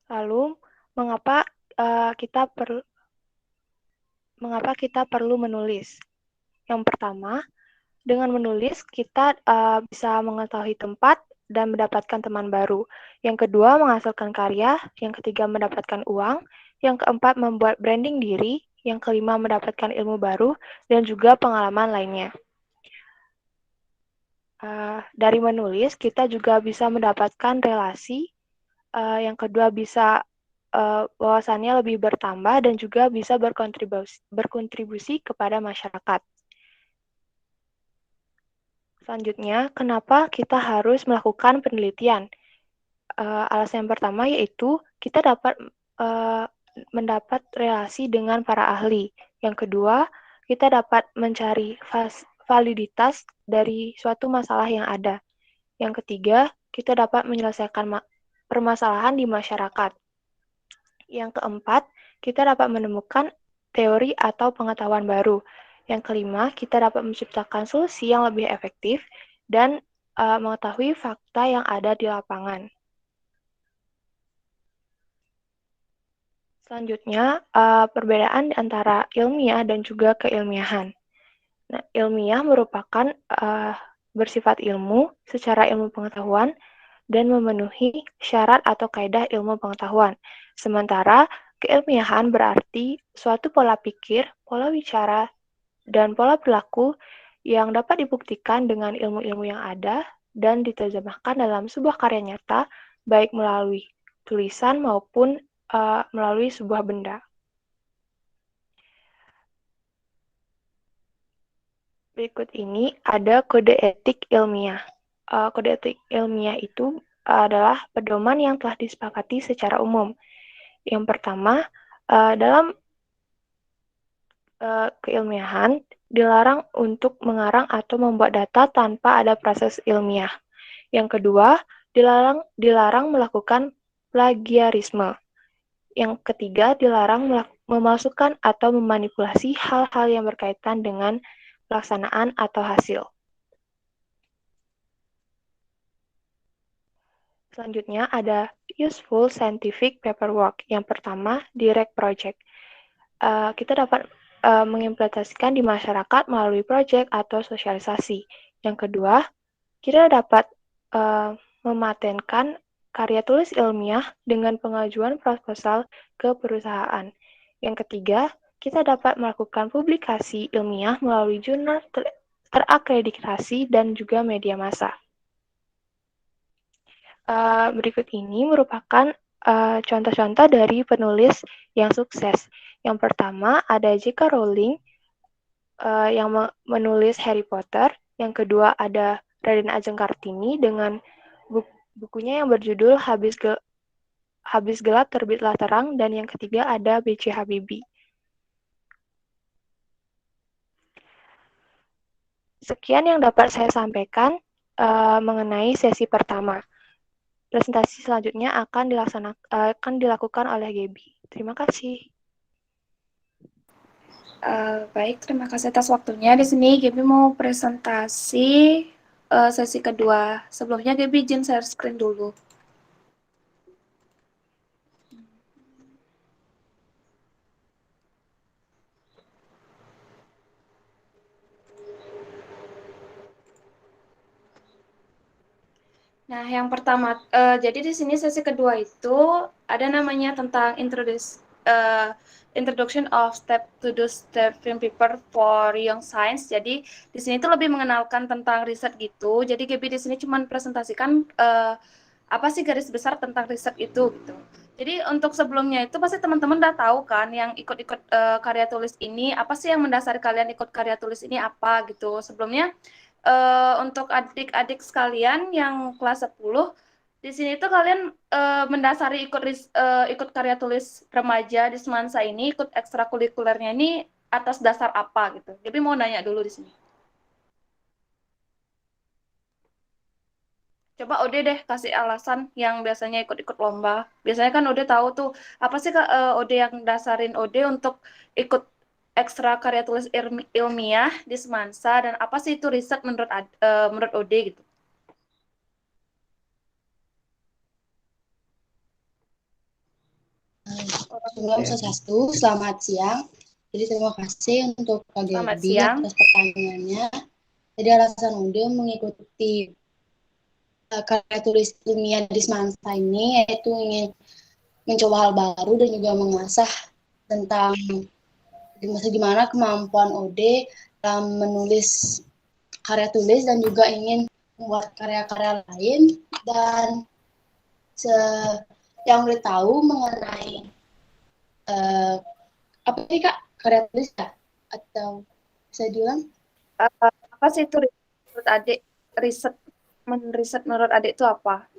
Lalu, mengapa uh, kita perlu mengapa kita perlu menulis? Yang pertama, dengan menulis kita bisa mengetahui tempat dan mendapatkan teman baru. Yang kedua, menghasilkan karya. Yang ketiga, mendapatkan uang. Yang keempat, membuat branding diri. Yang kelima, mendapatkan ilmu baru dan juga pengalaman lainnya. Dari menulis, kita juga bisa mendapatkan relasi. Yang kedua, bisa wawasannya lebih bertambah dan juga bisa berkontribusi kepada masyarakat. Selanjutnya, kenapa kita harus melakukan penelitian? Alasan yang pertama yaitu kita dapat mendapat relasi dengan para ahli. Yang kedua, kita dapat mencari validitas dari suatu masalah yang ada. Yang ketiga, kita dapat menyelesaikan permasalahan di masyarakat. Yang keempat, kita dapat menemukan teori atau pengetahuan baru. Yang kelima, kita dapat menciptakan solusi yang lebih efektif dan mengetahui fakta yang ada di lapangan. Selanjutnya, perbedaan antara ilmiah dan juga keilmiahan. Nah, ilmiah merupakan bersifat ilmu secara ilmu pengetahuan dan memenuhi syarat atau kaidah ilmu pengetahuan. Sementara keilmiahan berarti suatu pola pikir, pola bicara, dan pola perilaku yang dapat dibuktikan dengan ilmu-ilmu yang ada dan diterjemahkan dalam sebuah karya nyata, baik melalui tulisan maupun melalui sebuah benda. Berikut ini ada kode etik ilmiah. Kode etik ilmiah itu adalah pedoman yang telah disepakati secara umum. Yang pertama, dalam keilmiahan dilarang untuk mengarang atau membuat data tanpa ada proses ilmiah. Yang kedua, dilarang melakukan plagiarisme. Yang ketiga, dilarang memasukkan atau memanipulasi hal-hal yang berkaitan dengan pelaksanaan atau hasil. Selanjutnya ada useful scientific paperwork. Yang pertama, direct project. Kita dapat mengimplementasikan di masyarakat melalui project atau sosialisasi. Yang kedua, kita dapat mematenkan karya tulis ilmiah dengan pengajuan proposal ke perusahaan. Yang ketiga, kita dapat melakukan publikasi ilmiah melalui jurnal terakreditasi dan juga media massa. Berikut ini merupakan contoh-contoh dari penulis yang sukses. Yang pertama ada J.K. Rowling yang menulis Harry Potter. Yang kedua ada Raden Ajeng Kartini dengan bukunya yang berjudul Habis Gelap Terbitlah Terang. Dan yang ketiga ada B.J. Habibie. Sekian yang dapat saya sampaikan mengenai sesi pertama. Presentasi selanjutnya akan dilakukan oleh Gaby. Terima kasih. Baik, terima kasih atas waktunya. Di sini Gaby mau presentasi sesi kedua. Sebelumnya Gaby izin share screen dulu. Nah, yang pertama, jadi di sini sesi kedua itu ada namanya tentang introduction of step to do step film paper for young science. Jadi di sini itu lebih mengenalkan tentang riset gitu. Jadi Gaby di sini cuma presentasikan apa sih garis besar tentang riset itu gitu. Jadi untuk sebelumnya itu pasti teman-teman udah tahu kan yang ikut-ikut karya tulis ini, apa sih yang mendasari kalian ikut karya tulis ini apa gitu. Sebelumnya untuk adik-adik sekalian yang kelas 10 di sini tuh kalian mendasari ikut karya tulis remaja di Semansa ini, ikut ekstrakurikulernya ini atas dasar apa gitu. Jadi mau nanya dulu di sini. Coba Ode deh kasih alasan yang biasanya ikut-ikut lomba. Biasanya kan Ode tahu tuh apa sih Ode yang dasarin Ode untuk ikut ekstra karya tulis ilmiah di Semansa dan apa sih itu riset menurut Ode gitu. Assalamualaikum Swastiastu, selamat siang. Jadi terima kasih untuk Kak Selamat Gaby siang. atas pertanyaannya. Jadi alasan Ude mengikuti karya tulis ilmiah di Semansa ini yaitu ingin mencoba hal baru dan juga mengasah tentang gimana kemampuan Ode dalam menulis karya tulis dan juga ingin membuat karya-karya lain dan yang Ude tahu mengenai apa sih Kak karya tulis ya? Atau bisa diulang? Apa sih itu menurut adik riset menurut adik itu apa?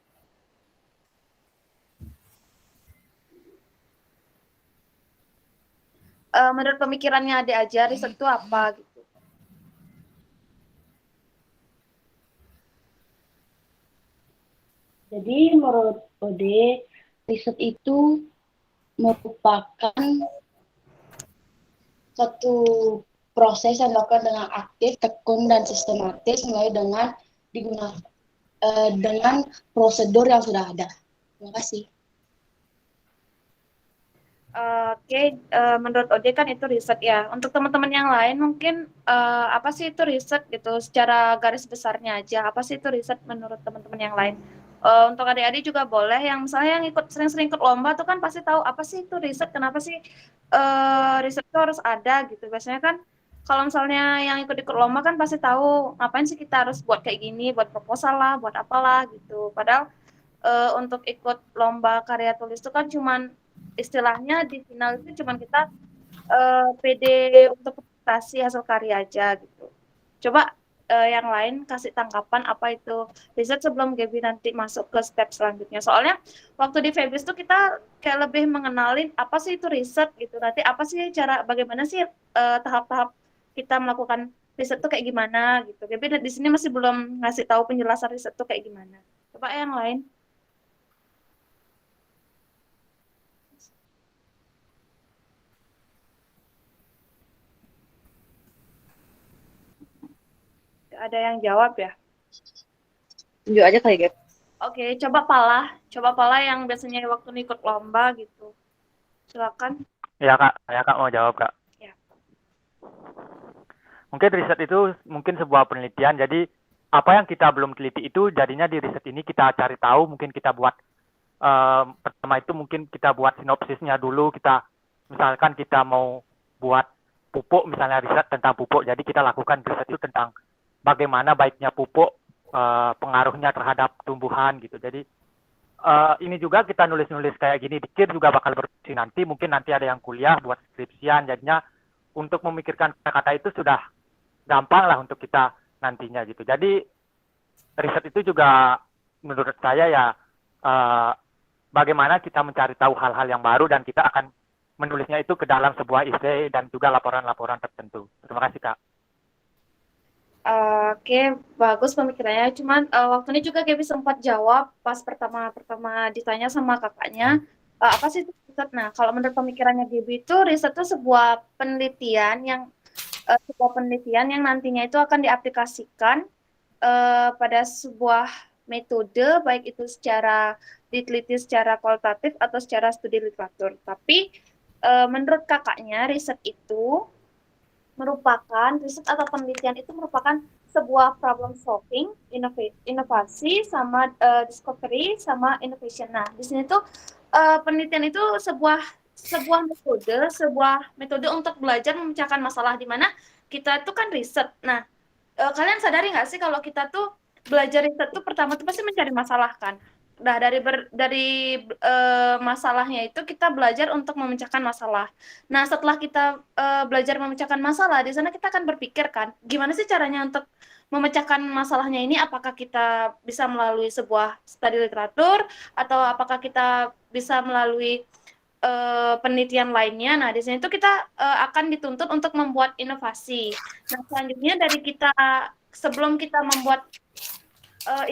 Menurut pemikirannya adik aja riset itu apa gitu? Jadi menurut Ode riset itu merupakan satu proses yang dilakukan dengan aktif, tekun, dan sistematis mulai dengan digunakan dengan prosedur yang sudah ada. Terima kasih. Oke, menurut Ode kan itu riset ya. Untuk teman-teman yang lain mungkin apa sih itu riset gitu? Secara garis besarnya aja, apa sih itu riset menurut teman-teman yang lain? Untuk adik-adik juga boleh. Yang misalnya yang sering-sering ikut lomba tuh kan pasti tahu apa sih itu riset. Kenapa sih riset itu harus ada gitu? Biasanya kan kalau misalnya yang ikut-ikut lomba kan pasti tahu ngapain sih kita harus buat kayak gini, buat proposal lah, buat apalah gitu. Padahal untuk ikut lomba karya tulis itu kan cuman istilahnya di final itu cuman kita PD untuk presentasi hasil karya aja gitu. Coba yang lain kasih tanggapan apa itu riset sebelum Gaby nanti masuk ke step selanjutnya. Soalnya waktu di Febris tuh kita kayak lebih mengenalin apa sih itu riset gitu. Nanti apa sih bagaimana sih tahap-tahap kita melakukan riset tuh kayak gimana gitu. Gaby di sini masih belum ngasih tahu penjelasan riset tuh kayak gimana. Coba yang lain. Ada yang jawab ya? Tunjuk aja kali, Gap. Oke, coba Pala yang biasanya waktu ikut lomba gitu. Silakan. Ya kak mau jawab kak. Ya. Mungkin riset itu mungkin sebuah penelitian. Jadi apa yang kita belum teliti itu jadinya di riset ini kita cari tahu. Mungkin kita buat pertama itu mungkin kita buat sinopsisnya dulu. Kita misalkan kita mau buat pupuk, misalnya riset tentang pupuk. Jadi kita lakukan riset itu tentang bagaimana baiknya pupuk, pengaruhnya terhadap tumbuhan gitu. Jadi ini juga kita nulis-nulis kayak gini dikir juga bakal berfungsi nanti. Mungkin nanti ada yang kuliah buat skripsian. Jadinya untuk memikirkan kata-kata itu sudah gampang lah untuk kita nantinya gitu. Jadi riset itu juga menurut saya ya bagaimana kita mencari tahu hal-hal yang baru dan kita akan menulisnya itu ke dalam sebuah essay dan juga laporan-laporan tertentu. Terima kasih Kak. Oke, bagus pemikirannya. Cuman waktu ini juga Gaby sempat jawab pas pertama ditanya sama kakaknya, apa sih itu riset? Nah, kalau menurut pemikirannya Gaby itu riset itu sebuah penelitian yang nantinya itu akan diaplikasikan pada sebuah metode, baik itu secara diteliti secara kualitatif atau secara studi literatur. Tapi menurut kakaknya riset itu merupakan riset atau penelitian itu merupakan sebuah problem solving, inovasi sama discovery sama innovation. Nah, di sini tuh penelitian itu sebuah metode untuk belajar memecahkan masalah, di mana kita tuh kan riset. Nah, kalian sadari nggak sih kalau kita tuh belajar riset tuh pertama tuh pasti mencari masalah kan? Nah, dari masalahnya itu kita belajar untuk memecahkan masalah. Nah, setelah kita belajar memecahkan masalah, di sana kita akan berpikir kan, gimana sih caranya untuk memecahkan masalahnya ini? Apakah kita bisa melalui sebuah studi literatur, atau apakah kita bisa melalui penelitian lainnya? Nah, di sini tuh kita akan dituntut untuk membuat inovasi. Nah, selanjutnya dari kita sebelum kita membuat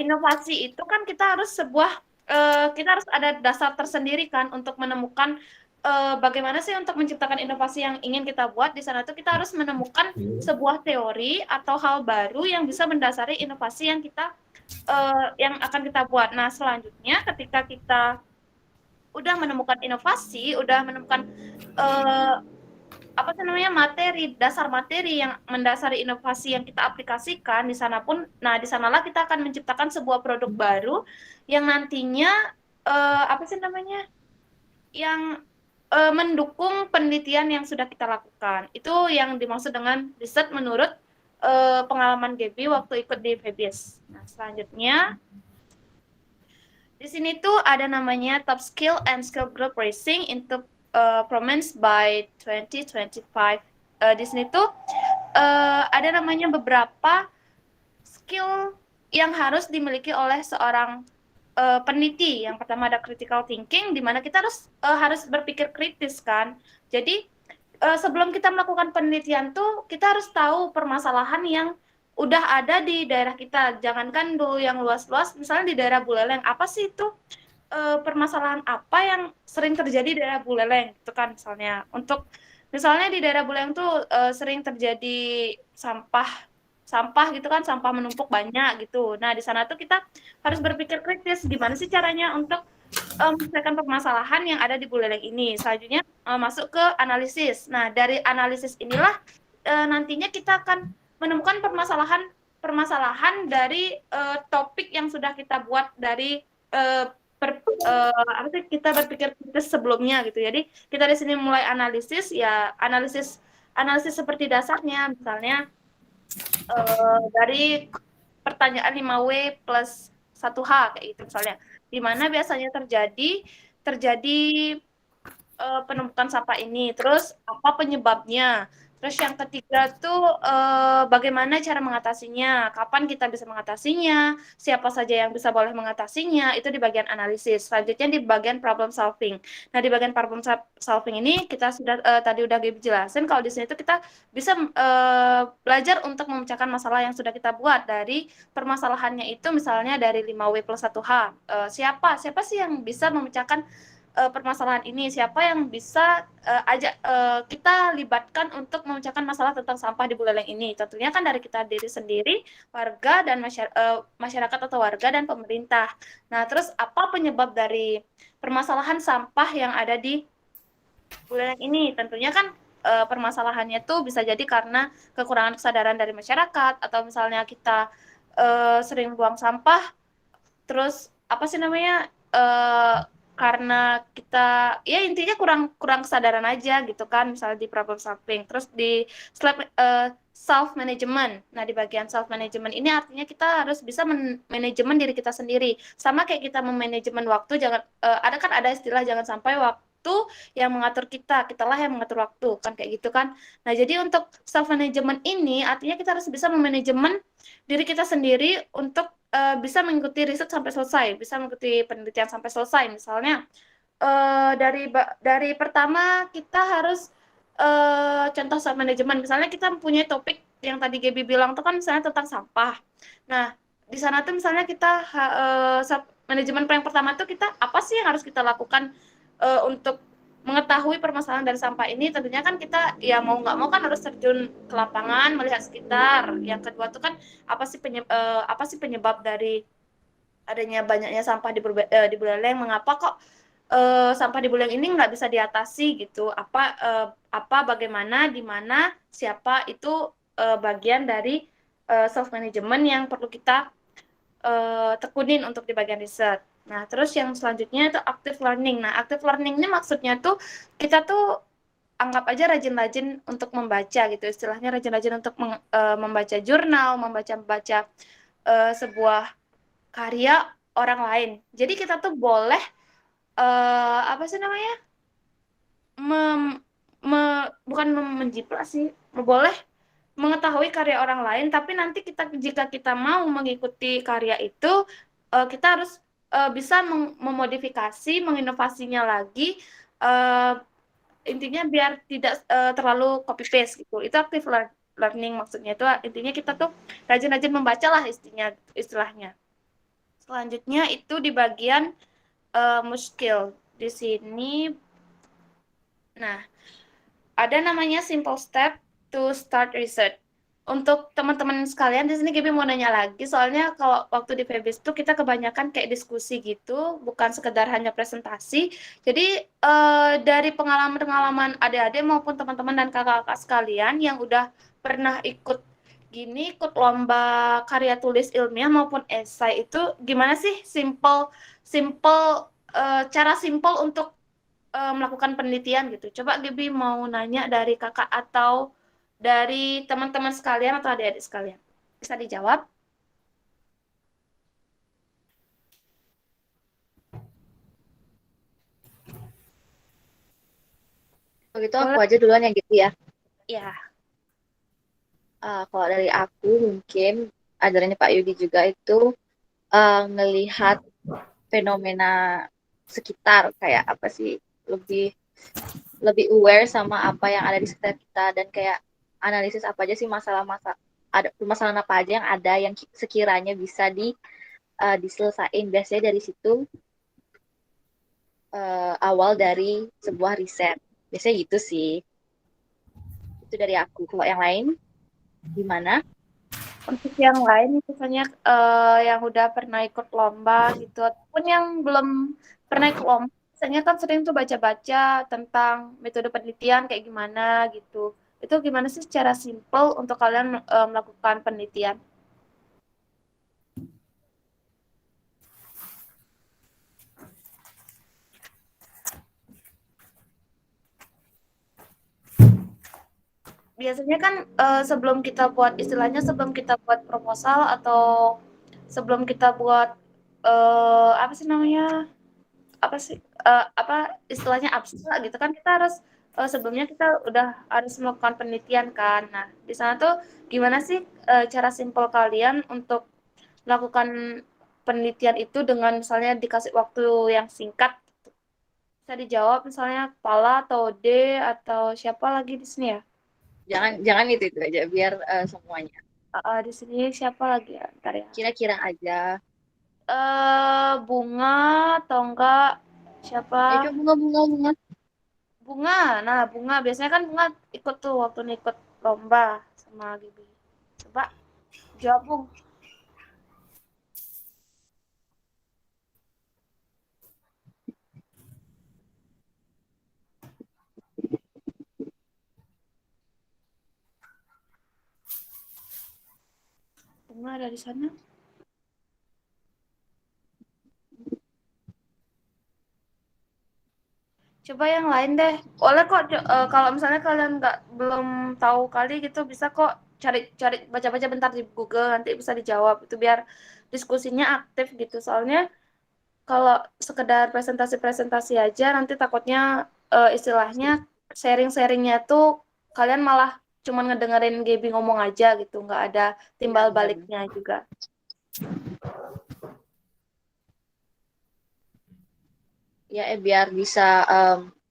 inovasi itu kan kita harus kita harus ada dasar tersendiri kan untuk menemukan bagaimana sih untuk menciptakan inovasi yang ingin kita buat. Di sana tuh kita harus menemukan sebuah teori atau hal baru yang bisa mendasari inovasi yang akan kita buat. Nah, selanjutnya ketika kita udah menemukan inovasi, udah menemukan apa namanya dasar materi yang mendasari inovasi yang kita aplikasikan di sana pun, nah di sanalah kita akan menciptakan sebuah produk baru yang nantinya apa sih namanya, yang mendukung penelitian yang sudah kita lakukan. Itu yang dimaksud dengan riset menurut pengalaman Gaby waktu ikut di FEBIS. Nah selanjutnya di sini tuh ada namanya Top Skill and Skill Group Racing into Performance by 2025. Di sini tuh ada namanya beberapa skill yang harus dimiliki oleh seorang peneliti. Yang pertama ada critical thinking, di mana kita harus berpikir kritis kan. Jadi sebelum kita melakukan penelitian tuh kita harus tahu permasalahan yang udah ada di daerah kita. Jangankan dulu yang luas-luas, misalnya di daerah Buleleng, apa sih itu permasalahan apa yang sering terjadi di daerah Buleleng, itu kan misalnya. Untuk misalnya di daerah Buleleng tuh sering terjadi sampah gitu kan, sampah menumpuk banyak gitu. Nah di sana tuh kita harus berpikir kritis, gimana sih caranya untuk menyelesaikan permasalahan yang ada di Buleleng ini. Selanjutnya masuk ke analisis. Nah dari analisis inilah nantinya kita akan menemukan permasalahan dari topik yang sudah kita buat dari kita berpikir kritis sebelumnya gitu. Jadi kita di sini mulai analisis, ya analisis seperti dasarnya, misalnya dari pertanyaan 5W plus 1H kayak gitu misalnya. Di mana biasanya terjadi penumpukan sampah ini, terus apa penyebabnya, terus yang ketiga tuh bagaimana cara mengatasinya, kapan kita bisa mengatasinya, siapa saja yang boleh mengatasinya, itu di bagian analisis. Selanjutnya di bagian problem solving. Nah di bagian problem solving ini kita sudah tadi udah jelasin kalau di sini tuh kita bisa belajar untuk memecahkan masalah yang sudah kita buat dari permasalahannya itu, misalnya dari 5W plus 1H. Siapa sih yang bisa memecahkan permasalahan ini, siapa yang bisa kita libatkan untuk memecahkan masalah tentang sampah di Buleleng ini. Tentunya kan dari kita diri sendiri, warga dan masyarakat atau warga dan pemerintah. Nah, terus apa penyebab dari permasalahan sampah yang ada di Buleleng ini? Tentunya kan permasalahannya tuh bisa jadi karena kekurangan kesadaran dari masyarakat, atau misalnya kita sering buang sampah, terus apa sih namanya, karena kita ya intinya kurang kesadaran aja gitu kan, misalnya di problem solving. Terus di self management. Nah di bagian self management ini artinya kita harus bisa manajemen diri kita sendiri, sama kayak kita memanajemen waktu. Jangan ada istilah jangan sampai waktu yang mengatur kitalah yang mengatur waktu kan, kayak gitu kan. Nah jadi untuk self management ini artinya kita harus bisa memanajemen diri kita sendiri untuk bisa mengikuti riset sampai selesai, bisa mengikuti penelitian sampai selesai. Misalnya dari pertama kita harus contoh self management. Misalnya kita mempunyai topik yang tadi Gaby bilang tuh kan, misalnya tentang sampah. Nah di sana tuh misalnya kita self management yang pertama tuh kita apa sih yang harus kita lakukan untuk mengetahui permasalahan dari sampah ini. Tentunya kan kita ya mau nggak mau kan harus terjun ke lapangan, melihat sekitar. Yang kedua tuh kan apa sih penyebab dari adanya banyaknya sampah di Buleleng, mengapa kok sampah di Buleleng ini nggak bisa diatasi gitu, bagaimana, di mana, siapa, itu bagian dari self management yang perlu kita tekunin untuk di bagian riset. Nah, terus yang selanjutnya itu active learning. Nah, active learning ini maksudnya tuh kita tuh anggap aja rajin-rajin untuk membaca gitu. Istilahnya rajin-rajin untuk membaca jurnal, membaca sebuah karya orang lain. Jadi kita tuh boleh apa sih namanya? Bukan menjiplak sih, boleh mengetahui karya orang lain, tapi nanti jika kita mau mengikuti karya itu, kita harus bisa memodifikasi, menginovasinya lagi, intinya biar tidak terlalu copy paste gitu. Itu active learning maksudnya, itu intinya kita tuh rajin-rajin membaca lah istilahnya. Selanjutnya itu di bagian muskil. Di sini, nah ada namanya simple step to start research. Untuk teman-teman sekalian di sini Gibi mau nanya lagi, soalnya kalau waktu di Febis tuh kita kebanyakan kayak diskusi gitu, bukan sekedar hanya presentasi. Jadi dari pengalaman-pengalaman adik-adik maupun teman-teman dan kakak-kakak sekalian yang udah pernah ikut gini, ikut lomba karya tulis ilmiah maupun esai itu gimana sih simple simple cara simple untuk melakukan penelitian gitu. Coba Gibi mau nanya dari kakak atau dari teman-teman sekalian atau adik-adik sekalian. Bisa dijawab? Kalau gitu aku Boleh. aja duluan yang gitu ya. Ya. Kalau dari aku mungkin ajarannya Pak Yudi juga itu ngelihat fenomena sekitar kayak apa sih, lebih lebih aware sama apa yang ada di sekitar kita dan kayak analisis apa aja sih masalah-masalah, ada permasalahan apa aja yang ada yang sekiranya bisa diselesain. Biasanya dari situ awal dari sebuah riset. Biasanya gitu sih. Itu dari aku. Kalau yang lain gimana? Untuk yang lain misalnya yang udah pernah ikut lomba gitu ataupun yang belum pernah ikut lomba, biasanya kan sering tuh baca-baca tentang metode penelitian kayak gimana gitu. Itu gimana sih secara simple untuk kalian melakukan penelitian? Biasanya kan sebelum kita buat istilahnya sebelum kita buat proposal atau sebelum kita buat apa sih namanya, apa sih apa istilahnya abstrak gitu kan, kita harus sebelumnya kita udah harus melakukan penelitian kan. Nah di sana tuh gimana sih cara simpel kalian untuk melakukan penelitian itu dengan misalnya dikasih waktu yang singkat? Bisa dijawab misalnya Pala atau D atau siapa lagi di sini ya? Jangan jangan itu aja biar semuanya. Di sini siapa lagi ya? Ntar ya. Kira-kira aja. Bunga atau enggak siapa? Ya coba bunga-bunga. Bunga. Nah, Bunga biasanya kan Bunga ikut tuh waktu ikut lomba sama Gibi. Coba jawab, Bung. Bunga ada di sana. Coba yang lain deh. Oleh kok kalau misalnya kalian nggak belum tahu kali gitu bisa kok cari-cari baca-baca bentar di Google nanti bisa dijawab itu biar diskusinya aktif gitu. Soalnya kalau sekedar presentasi-presentasi aja nanti takutnya istilahnya sharing-sharingnya tuh kalian malah cuman ngedengerin Gaby ngomong aja gitu, nggak ada timbal Benar-benar. baliknya juga. Ya biar bisa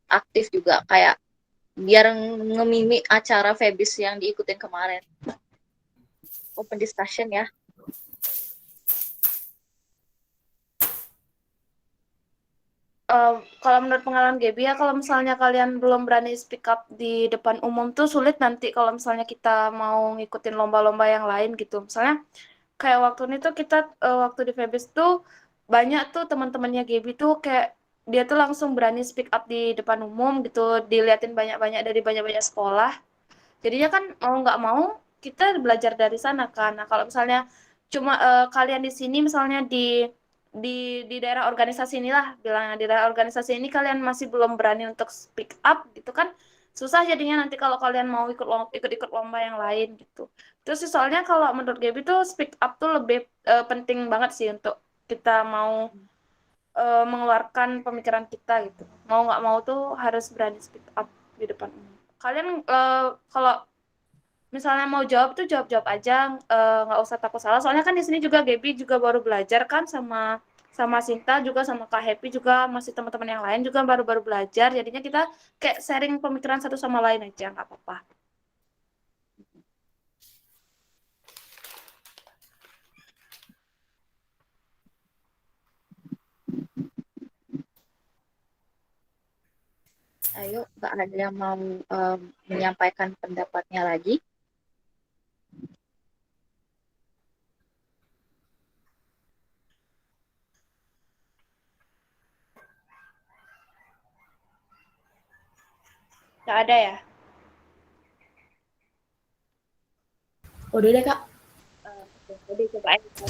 aktif juga kayak biar ngemimi acara Febis yang diikutin kemarin. Open discussion ya. Kalau menurut pengalaman Gaby ya, kalau misalnya kalian belum berani speak up di depan umum tuh sulit nanti kalau misalnya kita mau ngikutin lomba-lomba yang lain gitu. Misalnya kayak waktu ini tuh kita waktu di Febis tuh banyak tuh teman-temannya Gaby tuh kayak dia tuh langsung berani speak up di depan umum gitu, diliatin banyak-banyak dari banyak-banyak sekolah. Jadinya kan mau nggak mau kita belajar dari sana kan. Nah kalau misalnya cuma kalian di sini misalnya di daerah organisasi inilah bilangnya di daerah organisasi ini kalian masih belum berani untuk speak up gitu kan, susah jadinya nanti kalau kalian mau ikut-ikut lomba yang lain gitu. Terus sih soalnya kalau menurut Gaby tuh speak up tuh lebih penting banget sih untuk kita mau mengeluarkan pemikiran kita gitu. Mau nggak mau tuh harus berani speak up di depan umum. Kalian kalau misalnya mau jawab tuh jawab-jawab aja, nggak usah takut salah. Soalnya kan di sini juga Gaby juga baru belajar kan sama sama Sinta juga sama Kak Happy juga masih teman-teman yang lain juga baru-baru belajar. Jadinya kita kayak sharing pemikiran satu sama lain aja nggak apa-apa. Ayo, Mbak ada yang mau menyampaikan pendapatnya lagi? Nggak ada ya? Udah deh Kak. Jadi coba aja.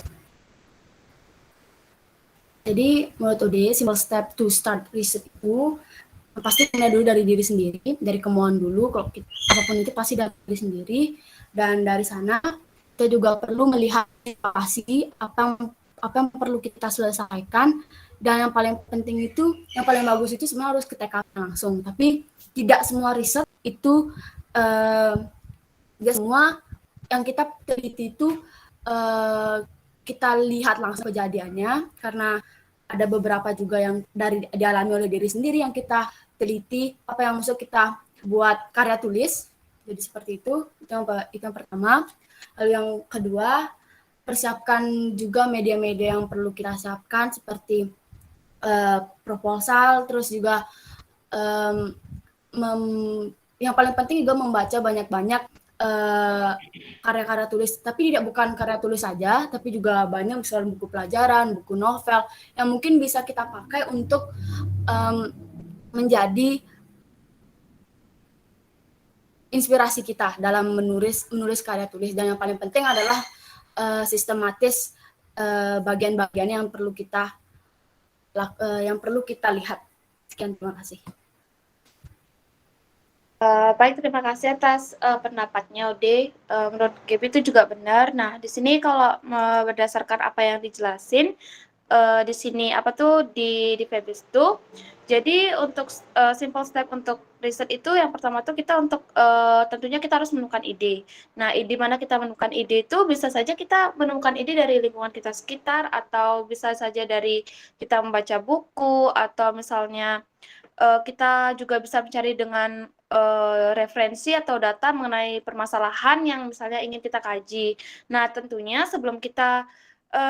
Jadi menurut Ode, simple step to start research itu pasti mulai dulu dari diri sendiri, dari kemauan dulu. Kalau kita, apapun itu pasti dari diri sendiri, dan dari sana kita juga perlu melihat situasi apa yang perlu kita selesaikan, dan yang paling penting itu, yang paling bagus itu sebenarnya harus kita langsung. Tapi tidak semua riset itu tidak semua yang kita teliti itu kita lihat langsung kejadiannya, karena ada beberapa juga yang dialami oleh diri sendiri yang kita teliti, apa yang maksud kita buat karya tulis. Jadi seperti itu yang pertama. Lalu yang kedua, persiapkan juga media-media yang perlu kita siapkan seperti proposal, terus juga yang paling penting juga membaca banyak-banyak karya-karya tulis, tapi bukan karya tulis saja, tapi juga banyak misalnya buku pelajaran, buku novel yang mungkin bisa kita pakai untuk menjadi inspirasi kita dalam menulis karya tulis. Dan yang paling penting adalah sistematis bagian-bagian yang perlu kita lihat. Sekian, terima kasih. Baik, terima kasih atas pendapatnya, Ode. Menurut Gaby itu juga benar. Nah, di sini kalau berdasarkan apa yang dijelasin, di sini apa tuh di Febis tuh. Jadi untuk simple step untuk riset itu yang pertama tuh kita untuk tentunya kita harus menemukan ide. Nah, di mana kita menemukan ide itu bisa saja kita menemukan ide dari lingkungan kita sekitar, atau bisa saja dari kita membaca buku, atau misalnya kita juga bisa mencari dengan referensi atau data mengenai permasalahan yang misalnya ingin kita kaji. Nah, tentunya sebelum kita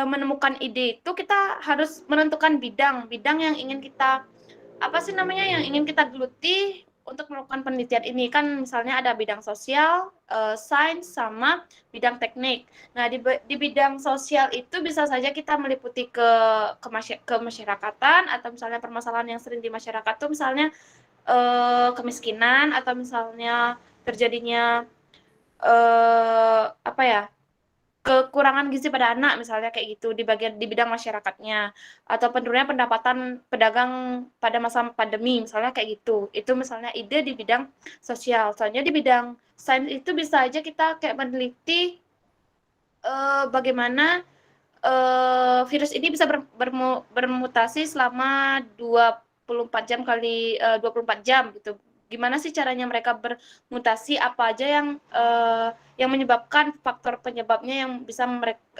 menemukan ide itu kita harus menentukan bidang yang ingin kita yang ingin kita geluti untuk melakukan penelitian ini. Kan misalnya ada bidang sosial, sains, sama bidang teknik. Nah, di bidang sosial itu bisa saja kita meliputi kemasyarakatan, atau misalnya permasalahan yang sering di masyarakat itu misalnya kemiskinan, atau misalnya terjadinya kekurangan gizi pada anak, misalnya kayak gitu di bidang masyarakatnya, atau penurunan pendapatan pedagang pada masa pandemi, misalnya kayak gitu. Itu misalnya ide di bidang sosial. Soalnya di bidang sains itu bisa aja kita kayak meneliti bagaimana virus ini bisa bermutasi selama 24 jam kali 24 jam gitu. Gimana sih caranya mereka bermutasi, apa aja yang menyebabkan faktor penyebabnya yang bisa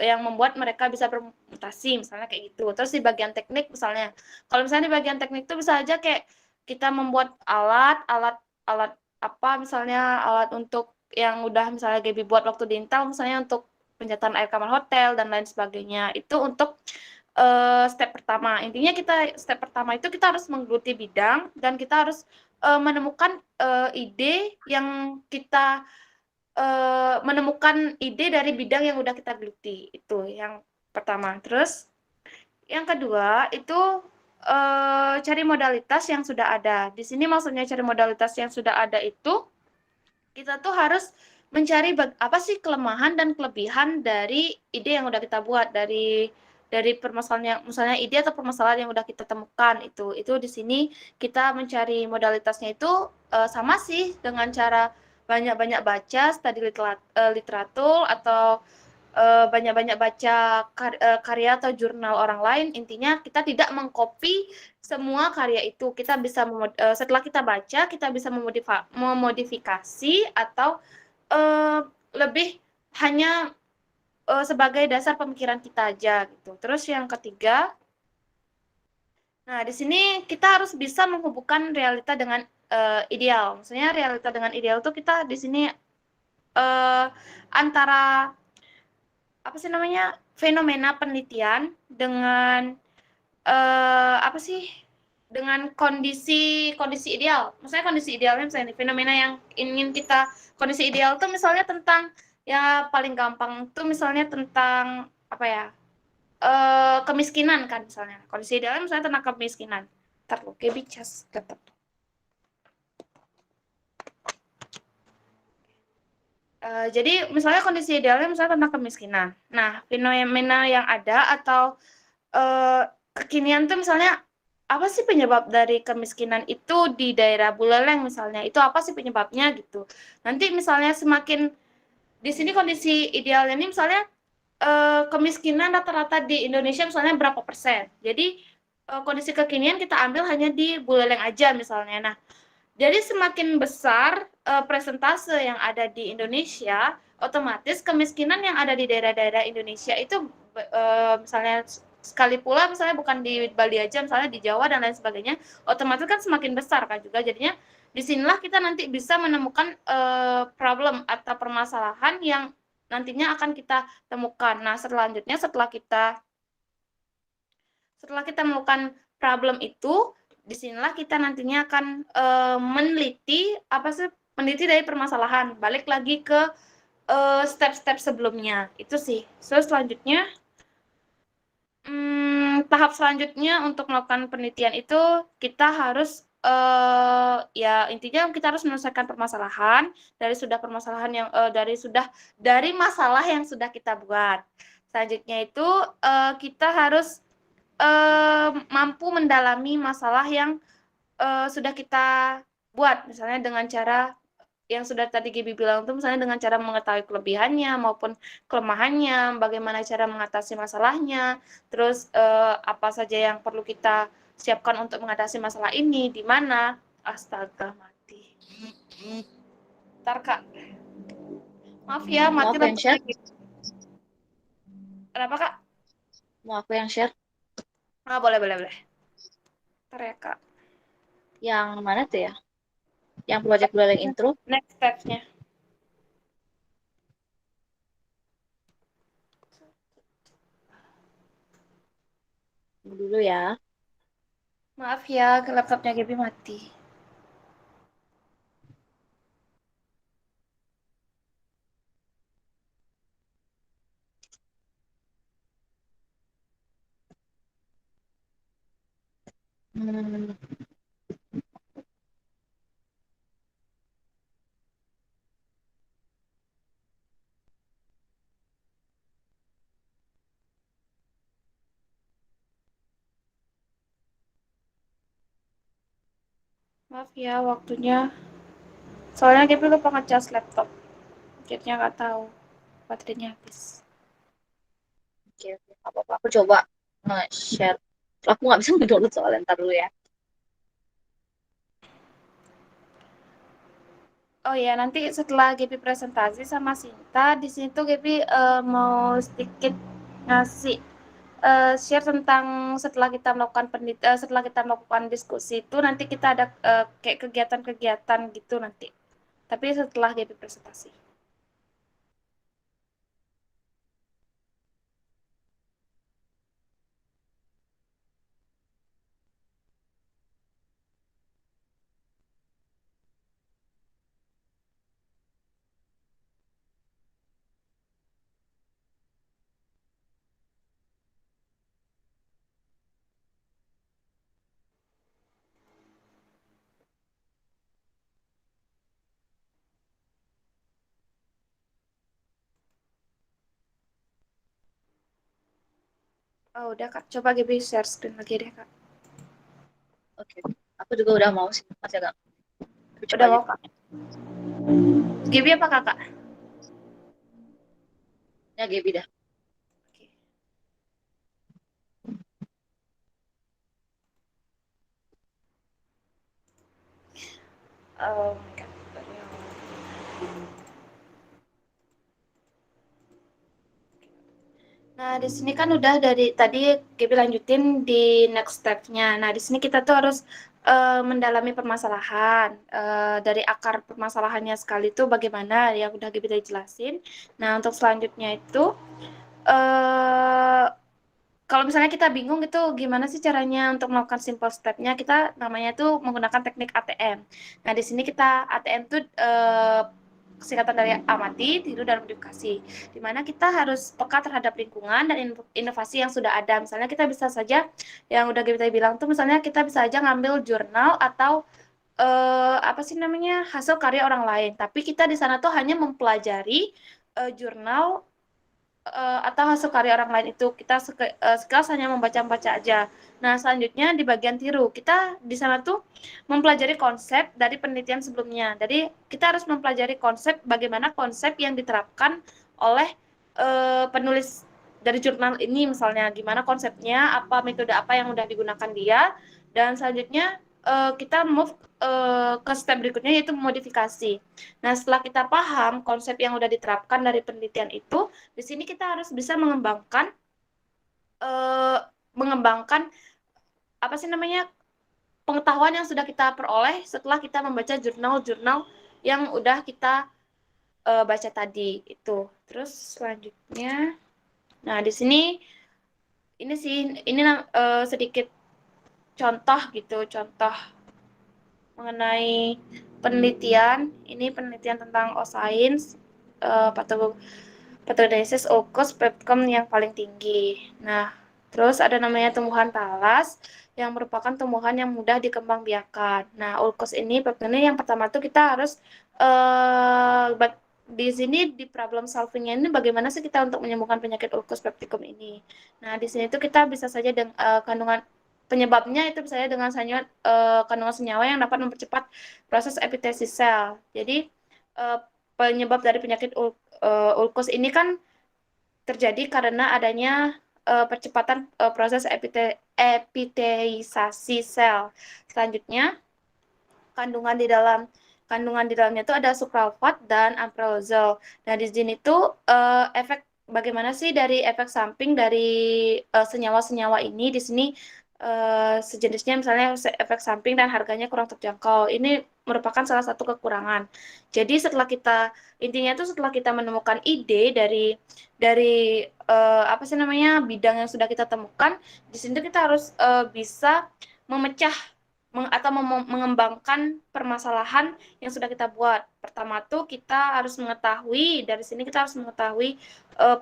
yang membuat mereka bisa bermutasi, misalnya kayak gitu. Terus di bagian teknik misalnya, kalau misalnya di bagian teknik itu bisa aja kayak kita membuat alat misalnya alat untuk yang udah misalnya Gaby buat waktu di Intel, misalnya untuk pencetak air kamar hotel dan lain sebagainya. Itu untuk step pertama. Intinya step pertama itu kita harus menggeluti bidang, dan kita harus menemukan ide yang kita menemukan ide dari bidang yang udah kita geluti. Itu yang pertama. Terus yang kedua itu cari modalitas yang sudah ada. Di sini maksudnya cari modalitas yang sudah ada itu kita tuh harus mencari apa sih kelemahan dan kelebihan dari ide yang udah kita buat, dari permasalahan yang misalnya ide atau permasalahan yang udah kita temukan. Itu di sini kita mencari modalitasnya itu sama sih dengan cara banyak-banyak baca studi literatur, atau banyak-banyak baca karya atau jurnal orang lain. Intinya kita tidak mengcopy semua karya itu. Kita bisa setelah kita baca, kita bisa memodifikasi, atau lebih hanya sebagai dasar pemikiran kita aja gitu. Terus yang ketiga, nah di sini kita harus bisa menghubungkan realita dengan ideal. Maksudnya realita dengan ideal tuh kita di sini antara fenomena penelitian dengan dengan kondisi ideal. Maksudnya kondisi idealnya misalnya fenomena yang ingin kita, kondisi ideal tuh misalnya tentang, ya paling gampang tuh misalnya tentang kemiskinan kan misalnya. Kondisi idealnya misalnya tentang kemiskinan. Ntar lo, kayak bicas tetap. Jadi misalnya kondisi idealnya misalnya tentang kemiskinan. Nah, fenomena yang ada atau kekinian tuh misalnya apa sih penyebab dari kemiskinan itu di daerah Buleleng misalnya? Itu apa sih penyebabnya gitu. Nanti misalnya semakin di sini kondisi idealnya ini misalnya kemiskinan rata-rata di Indonesia misalnya berapa persen. Jadi kondisi kekinian kita ambil hanya di Buleleng aja misalnya. Nah, jadi semakin besar presentase yang ada di Indonesia, otomatis kemiskinan yang ada di daerah-daerah Indonesia itu misalnya sekali pula misalnya bukan di Bali aja, misalnya di Jawa dan lain sebagainya, otomatis kan semakin besar kan juga. Jadinya disinilah kita nanti bisa menemukan problem atau permasalahan yang nantinya akan kita temukan. Nah, selanjutnya setelah kita menemukan problem itu, disinilah kita nantinya akan meneliti dari permasalahan, balik lagi ke step-step sebelumnya. Itu sih. So, selanjutnya, tahap selanjutnya untuk melakukan penelitian itu kita harus ya intinya kita harus menyelesaikan permasalahan dari masalah yang sudah kita buat. Selanjutnya itu kita harus mampu mendalami masalah yang sudah kita buat, misalnya dengan cara yang sudah tadi Gibi bilang itu misalnya dengan cara mengetahui kelebihannya maupun kelemahannya, bagaimana cara mengatasi masalahnya, terus apa saja yang perlu kita siapkan untuk mengatasi masalah ini, di mana. Astaga, mati. Ntar Kak. Maaf ya, Mau mati aku yang share? laptopnya. Kenapa Kak? Mau aku yang share? Boleh. Ntar ya Kak. Yang mana tuh ya? Yang project Buleleng intro? Next step-nya. Dulu ya. Maaf ya, laptopnya Gaby mati. Hmm, Maaf ya, waktunya. Soalnya Gaby lupa ngecas laptop. Jadinya nggak tahu. Baterainya habis. oke. Apa-apa. Aku coba nge-share. Aku nggak bisa nge-download soalnya, ntar dulu ya. Oh ya, nanti setelah Gaby presentasi sama Sinta, di sini tuh Gaby mau sedikit ngasih share tentang setelah kita melakukan diskusi itu nanti kita ada kayak kegiatan-kegiatan gitu nanti. Tapi setelah Gaby presentasi. Oh, udah Kak. Coba Gaby share screen lagi deh Kak. Oke. Aku juga udah mau sih. Masih agak. Aku coba Udah aja. mau Kak. Gaby apa Kakak? Ya, Gaby dah. Oke. Oh my God. Nah, di sini kan udah dari tadi Gaby lanjutin di next step-nya. Nah, di sini kita tuh harus mendalami permasalahan. Dari akar permasalahannya sekali itu bagaimana yang udah Gaby tadi jelasin. Nah, untuk selanjutnya itu kalau misalnya kita bingung itu gimana sih caranya untuk melakukan simple step-nya, kita namanya tuh menggunakan teknik ATM. Nah, di sini kita ATM tuh singkatan dari amati, tiru, dan modifikasi. Di mana kita harus peka terhadap lingkungan dan inovasi yang sudah ada. Misalnya kita bisa saja, yang udah kita bilang tuh, misalnya kita bisa aja ngambil jurnal atau apa sih namanya hasil karya orang lain, tapi kita di sana tuh hanya mempelajari jurnal atau hasil karya orang lain itu kita sekelas hanya membaca-baca aja. Nah, selanjutnya di bagian tiru, kita di sana tuh mempelajari konsep dari penelitian sebelumnya. Jadi, kita harus mempelajari konsep bagaimana konsep yang diterapkan oleh penulis dari jurnal ini misalnya, gimana konsepnya, apa metode apa yang udah digunakan dia, dan selanjutnya kita move ke step berikutnya yaitu modifikasi. Nah, setelah kita paham konsep yang udah diterapkan dari penelitian itu, di sini kita harus bisa mengembangkan apa sih namanya pengetahuan yang sudah kita peroleh setelah kita membaca jurnal-jurnal yang udah kita baca tadi itu. Terus selanjutnya, nah di sini ini sedikit contoh gitu, contoh mengenai penelitian. Ini penelitian tentang Osains, pathogenesis ulcus pepticum yang paling tinggi. Nah, terus ada namanya tumbuhan talas yang merupakan tumbuhan yang mudah dikembangbiakan. Nah, ulcus ini pepticum yang pertama tuh kita harus di sini di problem solvingnya ini bagaimana sih kita untuk menyembuhkan penyakit ulcus pepticum ini. Nah, di sini tuh kita bisa saja dengan kandungan penyebabnya itu bisa saja dengan kandungan senyawa yang dapat mempercepat proses epitesis sel. Jadi penyebab dari penyakit ulcus ini kan terjadi karena adanya percepatan proses epiteisasi sel. Selanjutnya, kandungan di dalamnya itu ada sukralfat dan amprolozol. Nah, di sini tuh efek bagaimana sih dari efek samping dari senyawa-senyawa ini di sini sejenisnya misalnya efek samping dan harganya kurang terjangkau. Ini merupakan salah satu kekurangan. Jadi intinya itu setelah kita menemukan ide dari apa sih namanya bidang yang sudah kita temukan, di sini kita harus bisa memecah atau mengembangkan permasalahan yang sudah kita buat. Pertama tuh kita harus mengetahui, dari sini kita harus mengetahui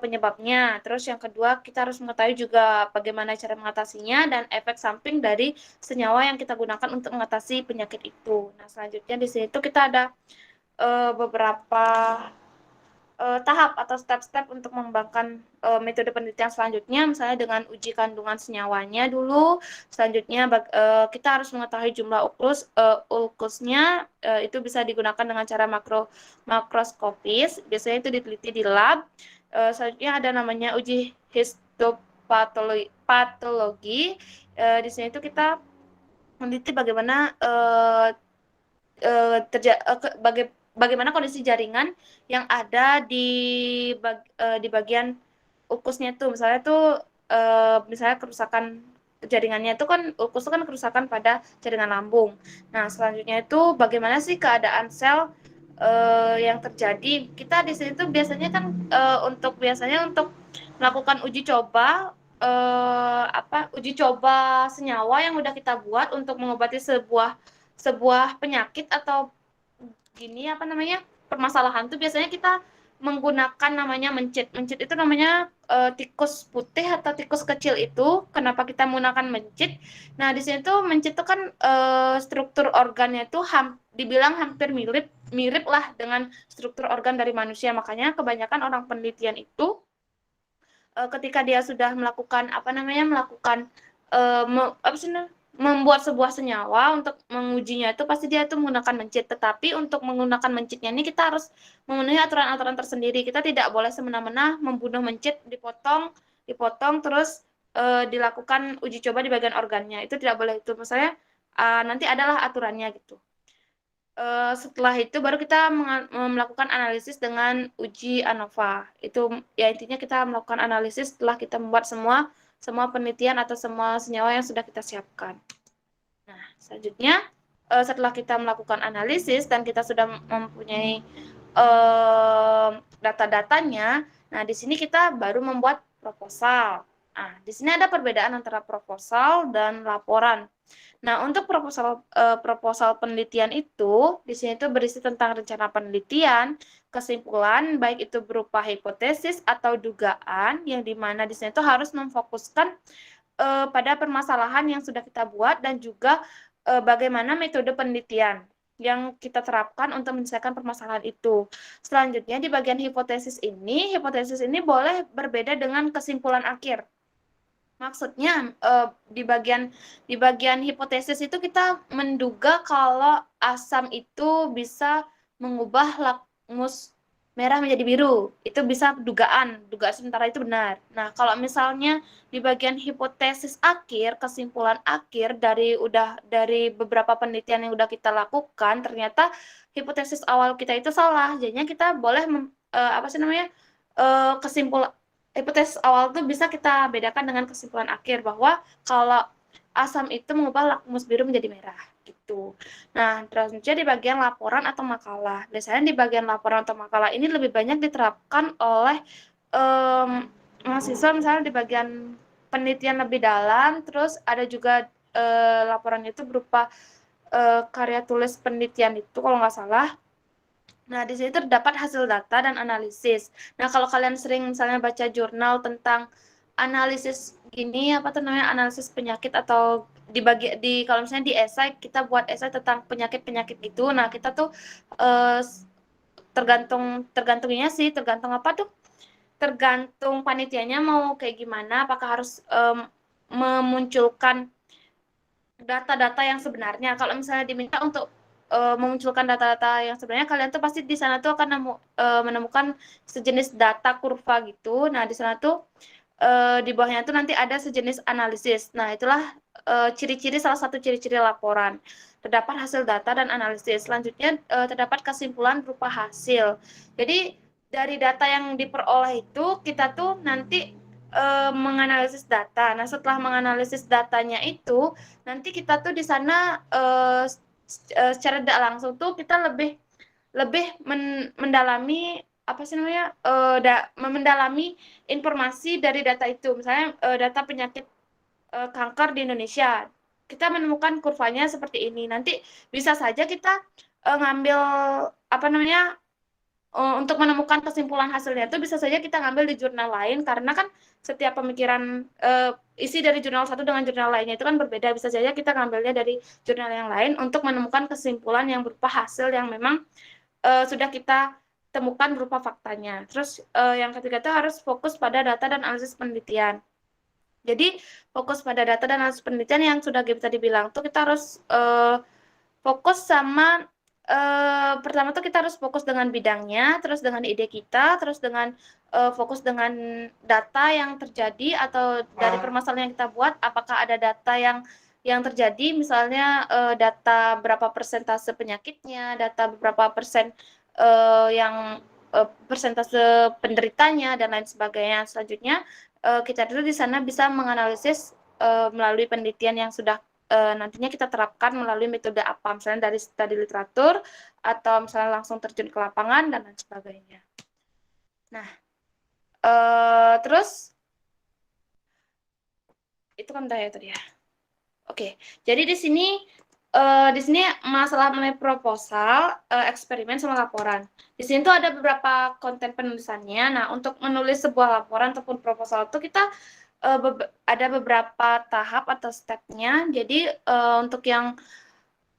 penyebabnya. Terus yang kedua kita harus mengetahui juga bagaimana cara mengatasinya dan efek samping dari senyawa yang kita gunakan untuk mengatasi penyakit itu. Nah, selanjutnya di sini tuh kita ada beberapa tahap atau step-step untuk mengembangkan metode penelitian selanjutnya, misalnya dengan uji kandungan senyawanya dulu. Selanjutnya kita harus mengetahui jumlah ulkusnya, itu bisa digunakan dengan cara makroskopis, biasanya itu diteliti di lab. Selanjutnya ada namanya uji histopatologi. Di sini itu kita meneliti bagaimana bagaimana kondisi jaringan yang ada di bagian ulkusnya itu. Misalnya tuh misalnya kerusakan jaringannya itu kan ulkus itu kan kerusakan pada jaringan lambung. Nah, selanjutnya itu bagaimana sih keadaan sel yang terjadi. Kita di sini tuh biasanya kan untuk melakukan uji coba uji coba senyawa yang udah kita buat untuk mengobati sebuah penyakit atau permasalahan tuh biasanya kita menggunakan namanya mencit. Mencit itu namanya tikus putih atau tikus kecil itu. Kenapa kita menggunakan mencit? Nah, di sini tuh mencit tuh kan struktur organnya tuh dibilang hampir mirip lah dengan struktur organ dari manusia. Makanya kebanyakan orang penelitian itu ketika dia sudah melakukan membuat sebuah senyawa untuk mengujinya itu pasti dia itu menggunakan mencit. Tetapi untuk menggunakan mencitnya ini kita harus memenuhi aturan-aturan tersendiri. Kita tidak boleh semena-mena membunuh mencit, dipotong terus dilakukan uji coba di bagian organnya. Itu tidak boleh. Itu misalnya nanti adalah aturannya gitu. Setelah itu baru kita melakukan analisis dengan uji ANOVA. Itu ya intinya kita melakukan analisis setelah kita membuat semua penelitian atau semua senyawa yang sudah kita siapkan. Nah, selanjutnya setelah kita melakukan analisis dan kita sudah mempunyai data-datanya, nah di sini kita baru membuat proposal. Nah, di sini ada perbedaan antara proposal dan laporan. Nah, untuk proposal penelitian itu, di sini itu berisi tentang rencana penelitian, kesimpulan, baik itu berupa hipotesis atau dugaan, yang dimana di sini itu harus memfokuskan pada permasalahan yang sudah kita buat dan juga bagaimana metode penelitian. yang kita terapkan untuk menyelesaikan permasalahan itu. Selanjutnya di bagian hipotesis ini boleh berbeda dengan kesimpulan akhir. Maksudnya di bagian hipotesis itu kita menduga kalau asam itu bisa mengubah lakmus merah menjadi biru. Itu bisa dugaan sementara itu benar. Nah, kalau misalnya di bagian hipotesis akhir, kesimpulan akhir dari beberapa penelitian yang udah kita lakukan, ternyata hipotesis awal kita itu salah. Jadinya kita boleh kesimpulan hipotesis awal itu bisa kita bedakan dengan kesimpulan akhir bahwa kalau asam itu mengubah lakmus biru menjadi merah gitu. Nah, selanjutnya di bagian laporan atau makalah. Biasanya di bagian laporan atau makalah ini lebih banyak diterapkan oleh mahasiswa misalnya di bagian penelitian lebih dalam, terus ada juga laporannya itu berupa karya tulis penelitian itu kalau nggak salah. Nah, di sini terdapat hasil data dan analisis. Nah, kalau kalian sering misalnya baca jurnal tentang analisis gini, apa tuh namanya, analisis penyakit atau kalau misalnya di esai, kita buat esai tentang penyakit-penyakit gitu. Nah, kita tuh tergantung apa tuh? Tergantung panitianya mau kayak gimana, apakah harus memunculkan data-data yang sebenarnya. Kalau misalnya diminta untuk memunculkan data-data yang sebenarnya, kalian tuh pasti di sana tuh akan menemukan sejenis data kurva gitu. Nah, di sana tuh di bawahnya tuh nanti ada sejenis analisis. Nah, itulah salah satu ciri-ciri laporan. Terdapat hasil data dan analisis. Selanjutnya terdapat kesimpulan berupa hasil. Jadi dari data yang diperoleh itu kita tuh nanti menganalisis data. Nah, setelah menganalisis datanya itu, nanti kita tuh di sana secara tidak langsung tuh kita lebih mendalami apa sih namanya mendalami informasi dari data itu. Misalnya data penyakit kanker di Indonesia, kita menemukan kurvanya seperti ini. Nanti bisa saja kita ngambil apa namanya untuk menemukan kesimpulan hasilnya itu bisa saja kita ngambil di jurnal lain, karena kan setiap pemikiran isi dari jurnal satu dengan jurnal lainnya itu kan berbeda. Bisa saja kita ngambilnya dari jurnal yang lain untuk menemukan kesimpulan yang berupa hasil yang memang sudah kita temukan berupa faktanya. Terus yang ketiga itu harus fokus pada data dan analisis penelitian. Jadi fokus pada data dan analisis penelitian yang sudah kita dibilang tuh kita harus fokus sama pertama tuh kita harus fokus dengan bidangnya, terus dengan ide kita, terus dengan fokus dengan data yang terjadi atau dari permasalahan yang kita buat, apakah ada data yang terjadi, misalnya data berapa persentase penyakitnya, data berapa persen yang persentase penderitanya dan lain sebagainya. Selanjutnya kita dulu di sana bisa menganalisis melalui penelitian yang sudah nantinya kita terapkan melalui metode apa, misalnya dari studi literatur atau misalnya langsung terjun ke lapangan dan lain sebagainya. Nah, terus itu kan udah ya tadi ya. Oke, jadi di sini masalah mengenai proposal, eksperimen sama laporan. Di sini tuh ada beberapa konten penulisannya. Nah, untuk menulis sebuah laporan ataupun proposal tuh kita ada beberapa tahap atau stepnya. Jadi untuk yang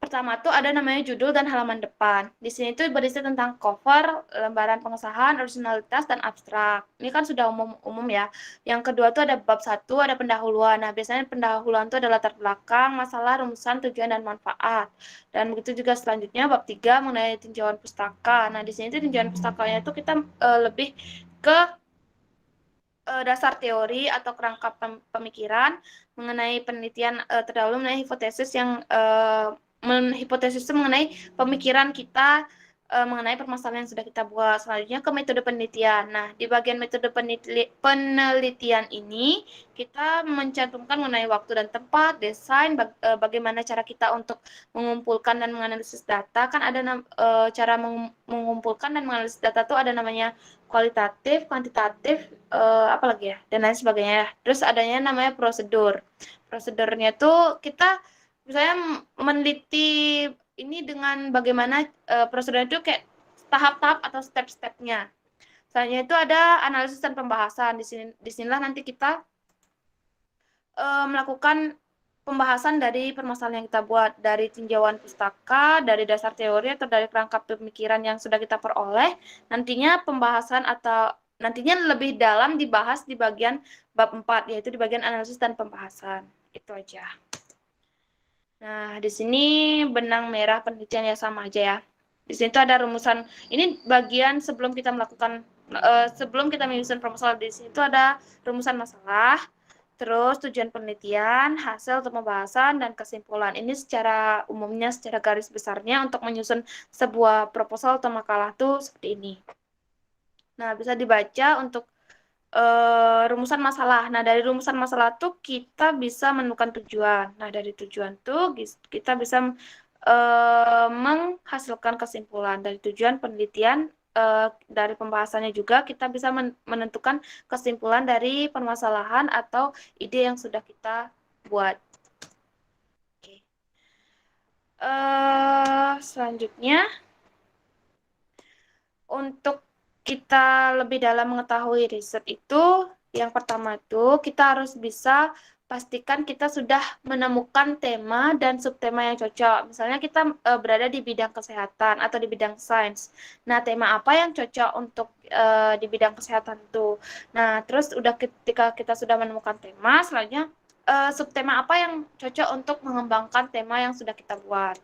pertama tuh ada namanya judul dan halaman depan. Di sini tuh berisi tentang cover, lembaran pengesahan, originalitas, dan abstrak. Ini kan sudah umum ya. Yang kedua tuh ada bab 1, ada pendahuluan. Nah, biasanya pendahuluan tuh ada latar belakang, masalah, rumusan, tujuan, dan manfaat. Dan begitu juga selanjutnya bab 3 mengenai tinjauan pustaka. Nah, di sini tuh tinjauan pustakanya itu kita lebih ke dasar teori atau kerangka pemikiran mengenai penelitian terdahulu mengenai hipotesis yang hipotesis itu mengenai pemikiran kita mengenai permasalahan yang sudah kita buat. Selanjutnya ke metode penelitian. Nah, di bagian metode penelitian ini kita mencantumkan mengenai waktu dan tempat, desain, bagaimana cara kita untuk mengumpulkan dan menganalisis data. Kan ada cara mengumpulkan dan menganalisis data tuh ada namanya kualitatif, kuantitatif, apa lagi ya, dan lain sebagainya. Terus adanya namanya prosedur. Prosedurnya tuh kita misalnya meneliti ini dengan bagaimana prosedur itu kayak tahap-tahap atau step-stepnya. Selanjutnya itu ada analisis dan pembahasan. Disinilah nanti kita melakukan pembahasan dari permasalahan yang kita buat, dari tinjauan pustaka, dari dasar teori atau dari kerangka pemikiran yang sudah kita peroleh. Nantinya pembahasan atau nantinya lebih dalam dibahas di bagian bab 4, yaitu di bagian analisis dan pembahasan. Itu aja. Nah, di sini benang merah penelitian ya sama aja ya. Di sini tuh ada rumusan. Ini bagian sebelum kita melakukan sebelum kita menyusun proposal. Di sini tuh ada rumusan masalah, terus tujuan penelitian, hasil atau pembahasan, dan kesimpulan. Ini secara umumnya, secara garis besarnya untuk menyusun sebuah proposal atau makalah tuh seperti ini. Nah, bisa dibaca untuk rumusan masalah. Nah, dari rumusan masalah tuh kita bisa menemukan tujuan. Nah, dari tujuan tuh kita bisa menghasilkan kesimpulan. Dari tujuan penelitian, dari pembahasannya juga kita bisa menentukan kesimpulan dari permasalahan atau ide yang sudah kita buat. Oke. Selanjutnya, untuk kita lebih dalam mengetahui riset itu, yang pertama tuh kita harus bisa pastikan kita sudah menemukan tema dan subtema yang cocok. Misalnya kita berada di bidang kesehatan atau di bidang sains. Nah, tema apa yang cocok untuk di bidang kesehatan tuh. Nah, terus udah ketika kita sudah menemukan tema, selanjutnya subtema apa yang cocok untuk mengembangkan tema yang sudah kita buat.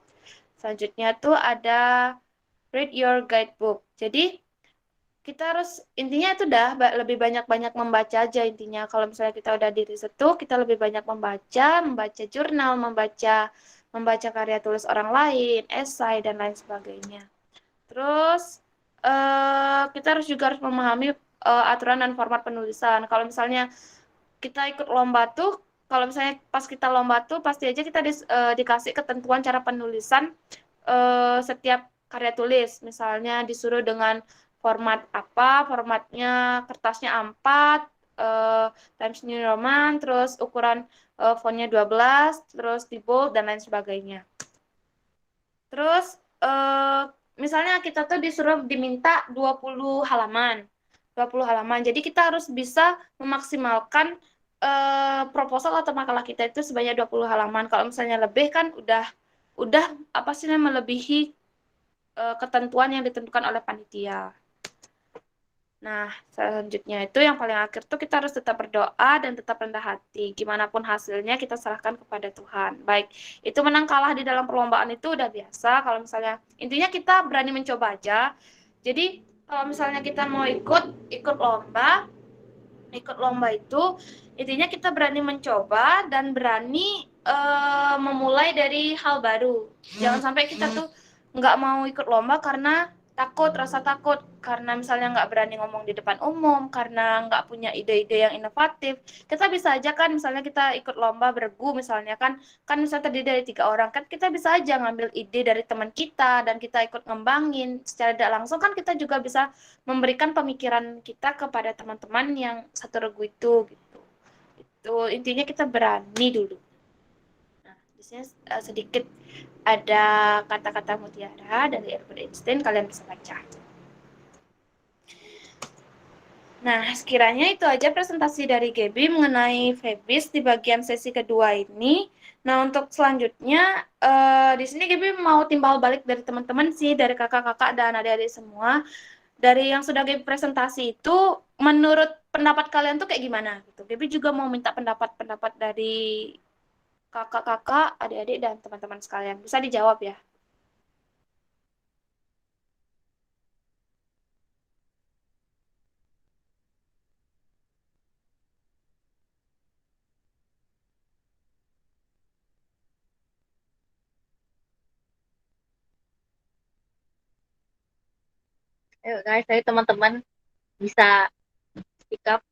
Selanjutnya tuh ada read your guidebook. Jadi kita harus intinya itu udah lebih banyak-banyak membaca aja intinya. Kalau misalnya kita udah di riset tuh kita lebih banyak membaca jurnal, membaca karya tulis orang lain, esai dan lain sebagainya. Terus kita harus memahami aturan dan format penulisan. Kalau misalnya kita ikut lomba tuh, kalau misalnya pas kita lomba tuh pasti aja kita dikasih ketentuan cara penulisan setiap karya tulis. Misalnya disuruh dengan format apa, formatnya kertasnya A4, Times New Roman, terus ukuran fontnya 12, terus di bold, dan lain sebagainya. Terus, misalnya kita tuh diminta 20 halaman. 20 halaman. Jadi kita harus bisa memaksimalkan proposal atau makalah kita itu sebanyak 20 halaman. Kalau misalnya lebih kan udah apa sih namanya melebihi ketentuan yang ditentukan oleh panitia. Nah, selanjutnya itu yang paling akhir tuh kita harus tetap berdoa dan tetap rendah hati. Gimana pun hasilnya kita serahkan kepada Tuhan. Baik, itu menang kalah di dalam perlombaan itu udah biasa. Kalau misalnya intinya kita berani mencoba aja. Jadi kalau misalnya kita mau ikut lomba itu intinya kita berani mencoba dan berani memulai dari hal baru. Jangan sampai kita tuh nggak mau ikut lomba karena rasa takut, karena misalnya nggak berani ngomong di depan umum, karena nggak punya ide-ide yang inovatif. Kita bisa aja kan, misalnya kita ikut lomba bergu misalnya kan misalnya terdiri dari 3 orang, kan kita bisa aja ngambil ide dari teman kita dan kita ikut ngembangin secara tidak langsung, kan kita juga bisa memberikan pemikiran kita kepada teman-teman yang satu regu itu gitu. Itu intinya kita berani dulu. Nah, di sini sedikit ada kata-kata mutiara dari Albert Einstein, kalian bisa baca. Nah, sekiranya itu aja presentasi dari Gaby mengenai Febis di bagian sesi kedua ini. Nah, untuk selanjutnya, di sini Gaby mau timbal balik dari teman-teman sih, dari kakak-kakak dan adik-adik semua. Dari yang sudah Gaby presentasi itu, menurut pendapat kalian tuh kayak gimana? Gitu. Gaby juga mau minta pendapat-pendapat dari kakak-kakak, adik-adik, dan teman-teman sekalian. Bisa dijawab ya? Ayo guys, saya teman-teman bisa speak up,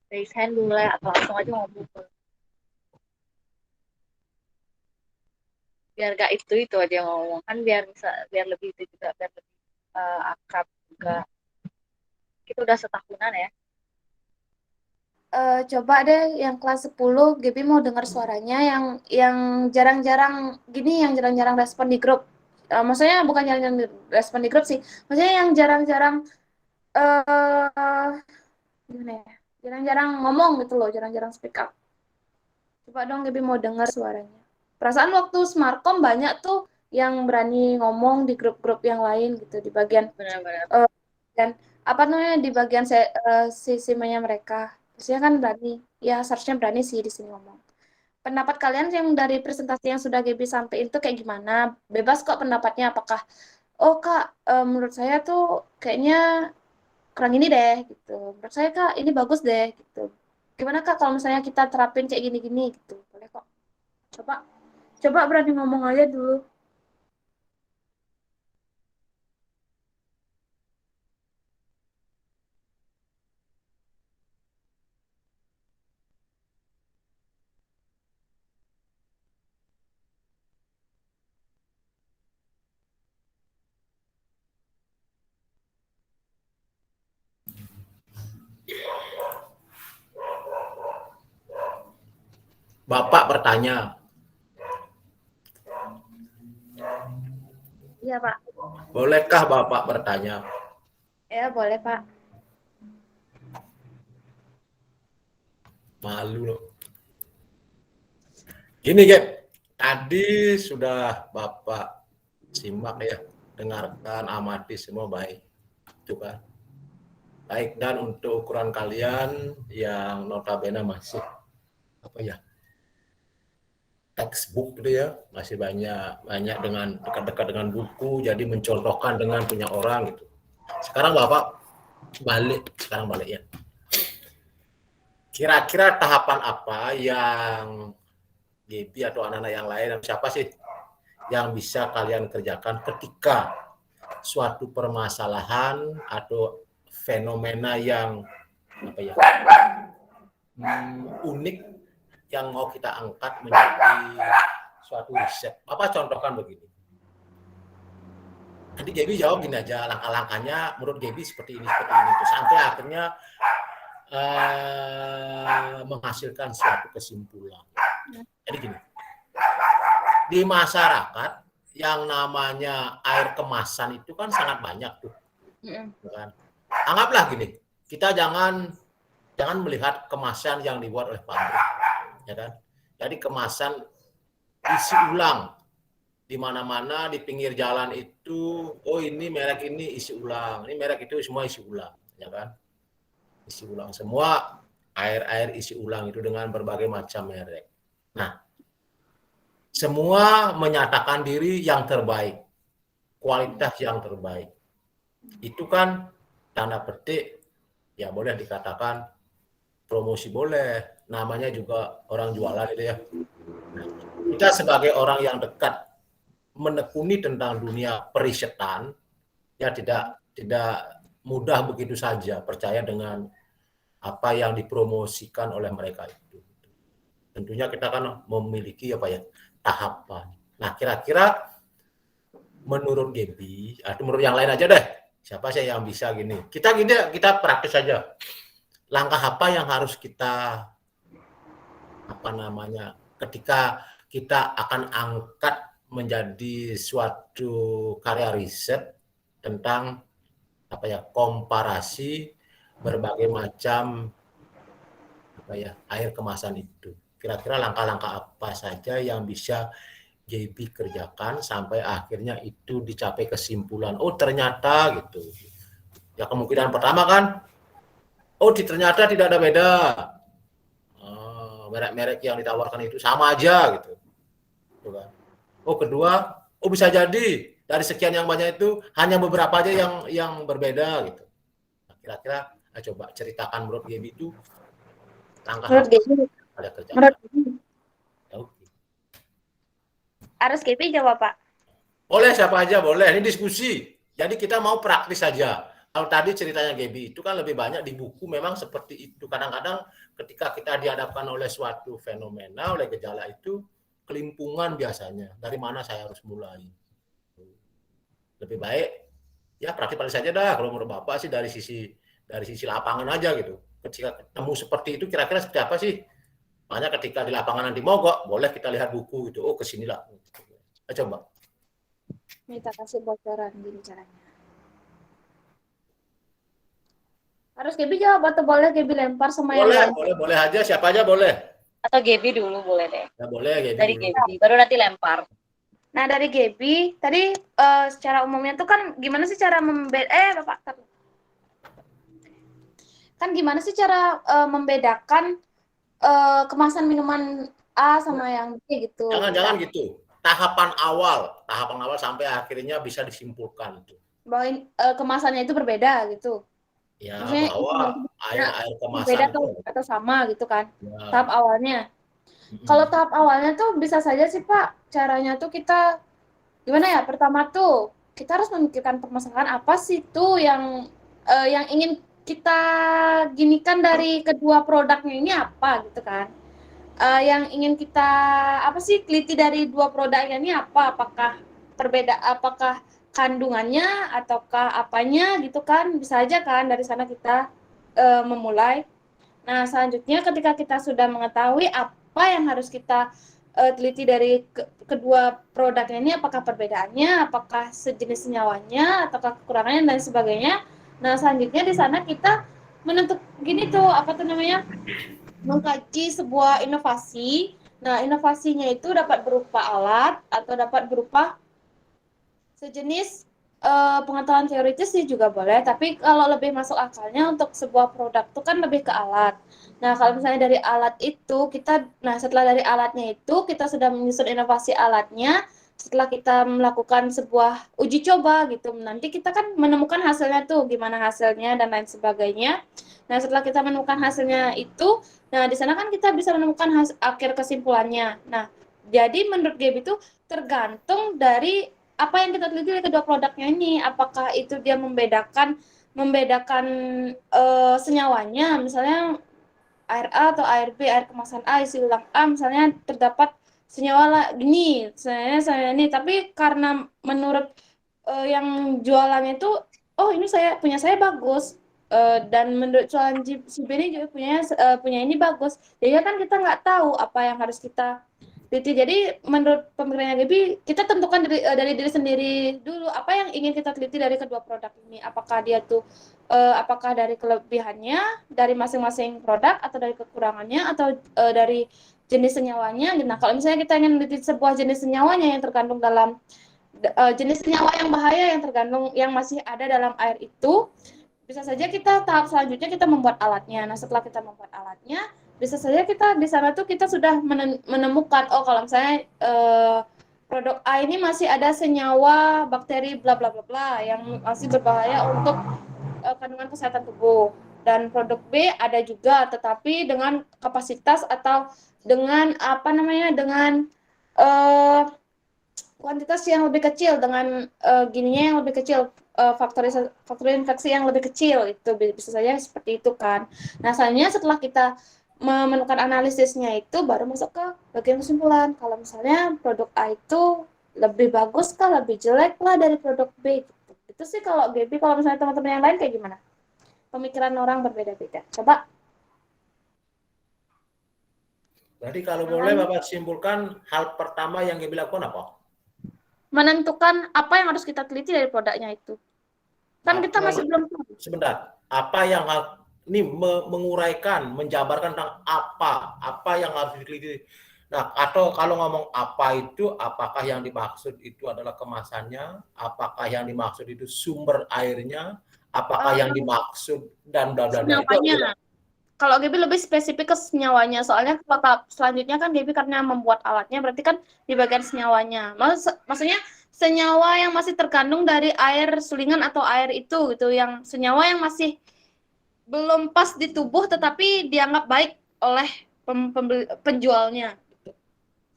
raise hand dulu atau langsung aja ngomong. Biar gak itu aja yang ngomong kan, biar lebih itu juga, biar lebih akrab juga. Kita udah setahunan ya. Coba deh yang kelas 10, Gaby mau dengar suaranya yang jarang-jarang gini, yang jarang-jarang respon di grup. Maksudnya bukan jarang-jarang respon di grup sih. Maksudnya yang jarang-jarang gimana ya? Jarang-jarang ngomong gitu loh, jarang-jarang speak up. Coba dong Gaby mau dengar suaranya. Perasaan waktu Smartcom banyak tuh yang berani ngomong di grup-grup yang lain gitu di bagian Benar-benar. dan apa namanya di bagian sisinya mereka. Biasanya kan berani. Ya seharusnya berani sih di sini ngomong. Pendapat kalian yang dari presentasi yang sudah Gaby sampaikan itu kayak gimana? Bebas kok pendapatnya. Apakah, oh Kak, menurut saya tuh kayaknya kurang ini deh gitu. Menurut saya Kak, ini bagus deh gitu. Gimana Kak kalau misalnya kita terapin kayak gini-gini gitu? Boleh kok. Coba, coba berani ngomong aja dulu. Bapak bertanya, Iya Pak. bolehkah Bapak bertanya? Ya boleh Pak. Malu loh. Gini, Gap. Tadi sudah Bapak simak ya, dengarkan, amati semua baik. Itu kan. Baik, dan untuk ukuran kalian yang notabene masih apa ya, textbook gitu ya, masih banyak dengan dekat-dekat dengan buku, jadi mencontohkan dengan punya orang gitu. Sekarang Bapak balik ya. Kira-kira tahapan apa yang Gaby atau anak-anak yang lain, siapa sih yang bisa kalian kerjakan ketika suatu permasalahan atau fenomena yang apa ya, unik yang mau kita angkat menjadi suatu riset. Apa contohkan begini. Nanti Gaby jawab gini aja, langkah-langkahnya menurut Gaby seperti ini, terus sampai akhirnya menghasilkan suatu kesimpulan. Jadi gini, di masyarakat yang namanya air kemasan itu kan sangat banyak tuh. Kan? Anggaplah gini, kita jangan melihat kemasan yang dibuat oleh pabrik, ya kan? Jadi kemasan isi ulang di mana-mana di pinggir jalan itu, oh ini merek ini isi ulang, ini merek itu semua isi ulang, ya kan? Isi ulang semua, air isi ulang itu dengan berbagai macam merek. Nah, semua menyatakan diri yang terbaik, kualitas yang terbaik. Itu kan tanda petik, ya boleh dikatakan promosi boleh, namanya juga orang jualan itu ya. Nah, kita sebagai orang yang dekat menekuni tentang dunia perisetan, ya tidak mudah begitu saja percaya dengan apa yang dipromosikan oleh mereka itu. Tentunya kita kan memiliki apa ya, tahapan. Nah, kira-kira menurut Gaby atau menurut yang lain aja deh, siapa sih yang bisa gini? Kita praktis saja. Langkah apa yang harus kita ketika kita akan angkat menjadi suatu karya riset tentang komparasi berbagai macam air kemasan itu. Kira-kira langkah-langkah apa saja yang bisa Gaby kerjakan sampai akhirnya itu dicapai kesimpulan, oh ternyata gitu. Ya kemungkinan pertama kan, oh ternyata tidak ada beda. Merek-merek yang ditawarkan itu sama aja gitu. Oh kedua, oh bisa jadi dari sekian yang banyak itu hanya beberapa aja yang berbeda gitu. Nah, kira-kira coba ceritakan menurut Gaby itu langkah Menurut Gaby, ada kerjaan. Harus Gaby jawab Pak. Boleh siapa aja boleh, ini diskusi. Jadi kita mau praktis saja. Kalau tadi ceritanya Gaby itu kan lebih banyak di buku memang seperti itu. Kadang-kadang ketika kita dihadapkan oleh suatu fenomena, oleh gejala itu, kelimpungan biasanya. Dari mana saya harus mulai? Lebih baik ya praktis saja dah. Kalau menurut Bapak sih dari sisi lapangan aja gitu. Ketika ketemu seperti itu kira-kira seperti apa sih? Makanya ketika di lapangan nanti mogok, boleh kita lihat buku gitu. Oh kesinilah. Coba. Minta kasih bocoran gini caranya. Harus Gaby jawab atau boleh Gaby lempar sama yang lain? Boleh aja, siapa aja boleh. Atau Gaby dulu boleh deh. Ya boleh Gaby Dari dulu. Gaby, baru nanti lempar. Nah, dari Gaby, tadi secara umumnya tuh kan gimana sih cara Bapak, kan gimana sih cara membedakan kemasan minuman A sama yang B gitu. Jangan gitu. Tahapan awal sampai akhirnya bisa disimpulkan itu. Bahwa kemasannya itu berbeda gitu. Ya, Maksudnya bahwa air beda kemasan itu. atau sama gitu kan. Ya. Tahap awalnya. Kalau tahap awalnya tuh bisa saja sih Pak, caranya tuh kita gimana ya? Pertama tuh kita harus memikirkan permasalahan apa sih tuh yang ingin kita ginikan dari kedua produknya ini apa gitu kan. Yang ingin kita apa sih teliti dari dua produknya ini apa? Apakah kandungannya ataukah apanya gitu kan? Bisa aja kan dari sana kita memulai. Nah, selanjutnya ketika kita sudah mengetahui apa yang harus kita teliti dari kedua produknya ini, apakah perbedaannya, apakah sejenis senyawanya, ataukah kekurangannya dan sebagainya. Nah, selanjutnya di sana kita menentukan gini tuh apa tuh namanya? Mengkaji sebuah inovasi. Nah, inovasinya itu dapat berupa alat atau dapat berupa sejenis pengetahuan teoritis sih juga boleh, tapi kalau lebih masuk akalnya untuk sebuah produk itu kan lebih ke alat. Nah, kalau misalnya dari alat itu setelah dari alatnya itu kita sudah menyusun inovasi alatnya, setelah kita melakukan sebuah uji coba gitu, nanti kita kan menemukan hasilnya tuh, gimana hasilnya dan lain sebagainya. Nah, setelah kita menemukan hasilnya itu, nah di sana kan kita bisa menemukan akhir kesimpulannya. Nah, jadi menurut Gaby itu tergantung dari apa yang kita teliti dari kedua produknya ini, apakah itu dia membedakan senyawanya, misalnya air A atau air B, air kemasan A isi ulang A misalnya terdapat senyawa lah gini, saya ini, tapi karena menurut yang jualannya itu, oh ini punya saya bagus, dan menurut jualan si B ini juga punya ini bagus, jadi kan kita nggak tahu apa yang harus kita teliti. Jadi menurut pemikirannya Gaby, kita tentukan dari diri sendiri dulu apa yang ingin kita teliti dari kedua produk ini. Apakah dia tuh apakah dari kelebihannya dari masing-masing produk atau dari kekurangannya atau dari jenis senyawanya. Nah, kalau misalnya kita ingin meneliti sebuah jenis senyawanya yang terkandung dalam jenis senyawa yang bahaya yang masih ada dalam air itu, bisa saja kita tahap selanjutnya kita membuat alatnya. Nah, setelah kita membuat alatnya, bisa saja kita di sana tuh kita sudah menemukan, oh kalau misalnya produk A ini masih ada senyawa bakteri bla bla bla bla yang masih berbahaya untuk kandungan kesehatan tubuh. Dan produk B ada juga, tetapi dengan kapasitas atau dengan dengan kuantitas yang lebih kecil, dengan gininya yang lebih kecil, faktor infeksi yang lebih kecil, itu bisa saja seperti itu kan. Nah, setelah kita menemukan analisisnya itu baru masuk ke bagian kesimpulan. Kalau misalnya produk A itu lebih bagus kah, lebih jelek lah dari produk B gitu. Itu sih kalau Gaby. Kalau misalnya teman-teman yang lain kayak gimana? Pemikiran orang berbeda-beda. Coba. Berarti kalau boleh Bapak simpulkan, hal pertama yang Gaby lakukan apa? Menentukan apa yang harus kita teliti dari produknya itu. Kan kita masih belum tahu. Sebentar, apa yang ini menguraikan, menjabarkan tentang apa yang harus diteliti. Nah, atau kalau ngomong apa itu, apakah yang dimaksud itu adalah kemasannya, apakah yang dimaksud itu sumber airnya, apakah yang dimaksud dan senyawanya. Kalau Gaby lebih spesifik ke senyawanya, soalnya kalau selanjutnya kan Gaby karena membuat alatnya, berarti kan di bagian senyawanya. Maksudnya senyawa yang masih terkandung dari air sulingan atau air itu gitu, yang senyawa yang masih belum pas di tubuh tetapi dianggap baik oleh penjualnya gitu.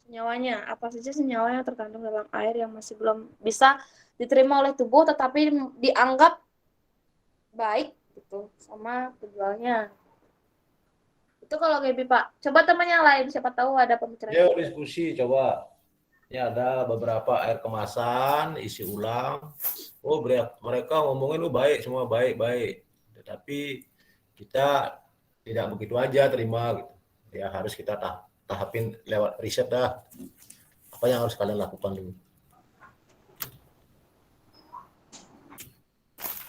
Senyawanya apa saja senyawa yang terkandung dalam air yang masih belum bisa diterima oleh tubuh tetapi dianggap baik gitu sama penjualnya. Itu kalau Gaby, Pak. Coba teman yang lain, siapa tahu ada pembicaraan. Yuk diskusi coba. Ini ada beberapa air kemasan isi ulang. Oh, mereka ngomongin baik, semua baik. Tetapi kita tidak begitu aja terima gitu. Ya harus kita tahapin lewat riset dah. Apa yang harus kalian lakukan dulu.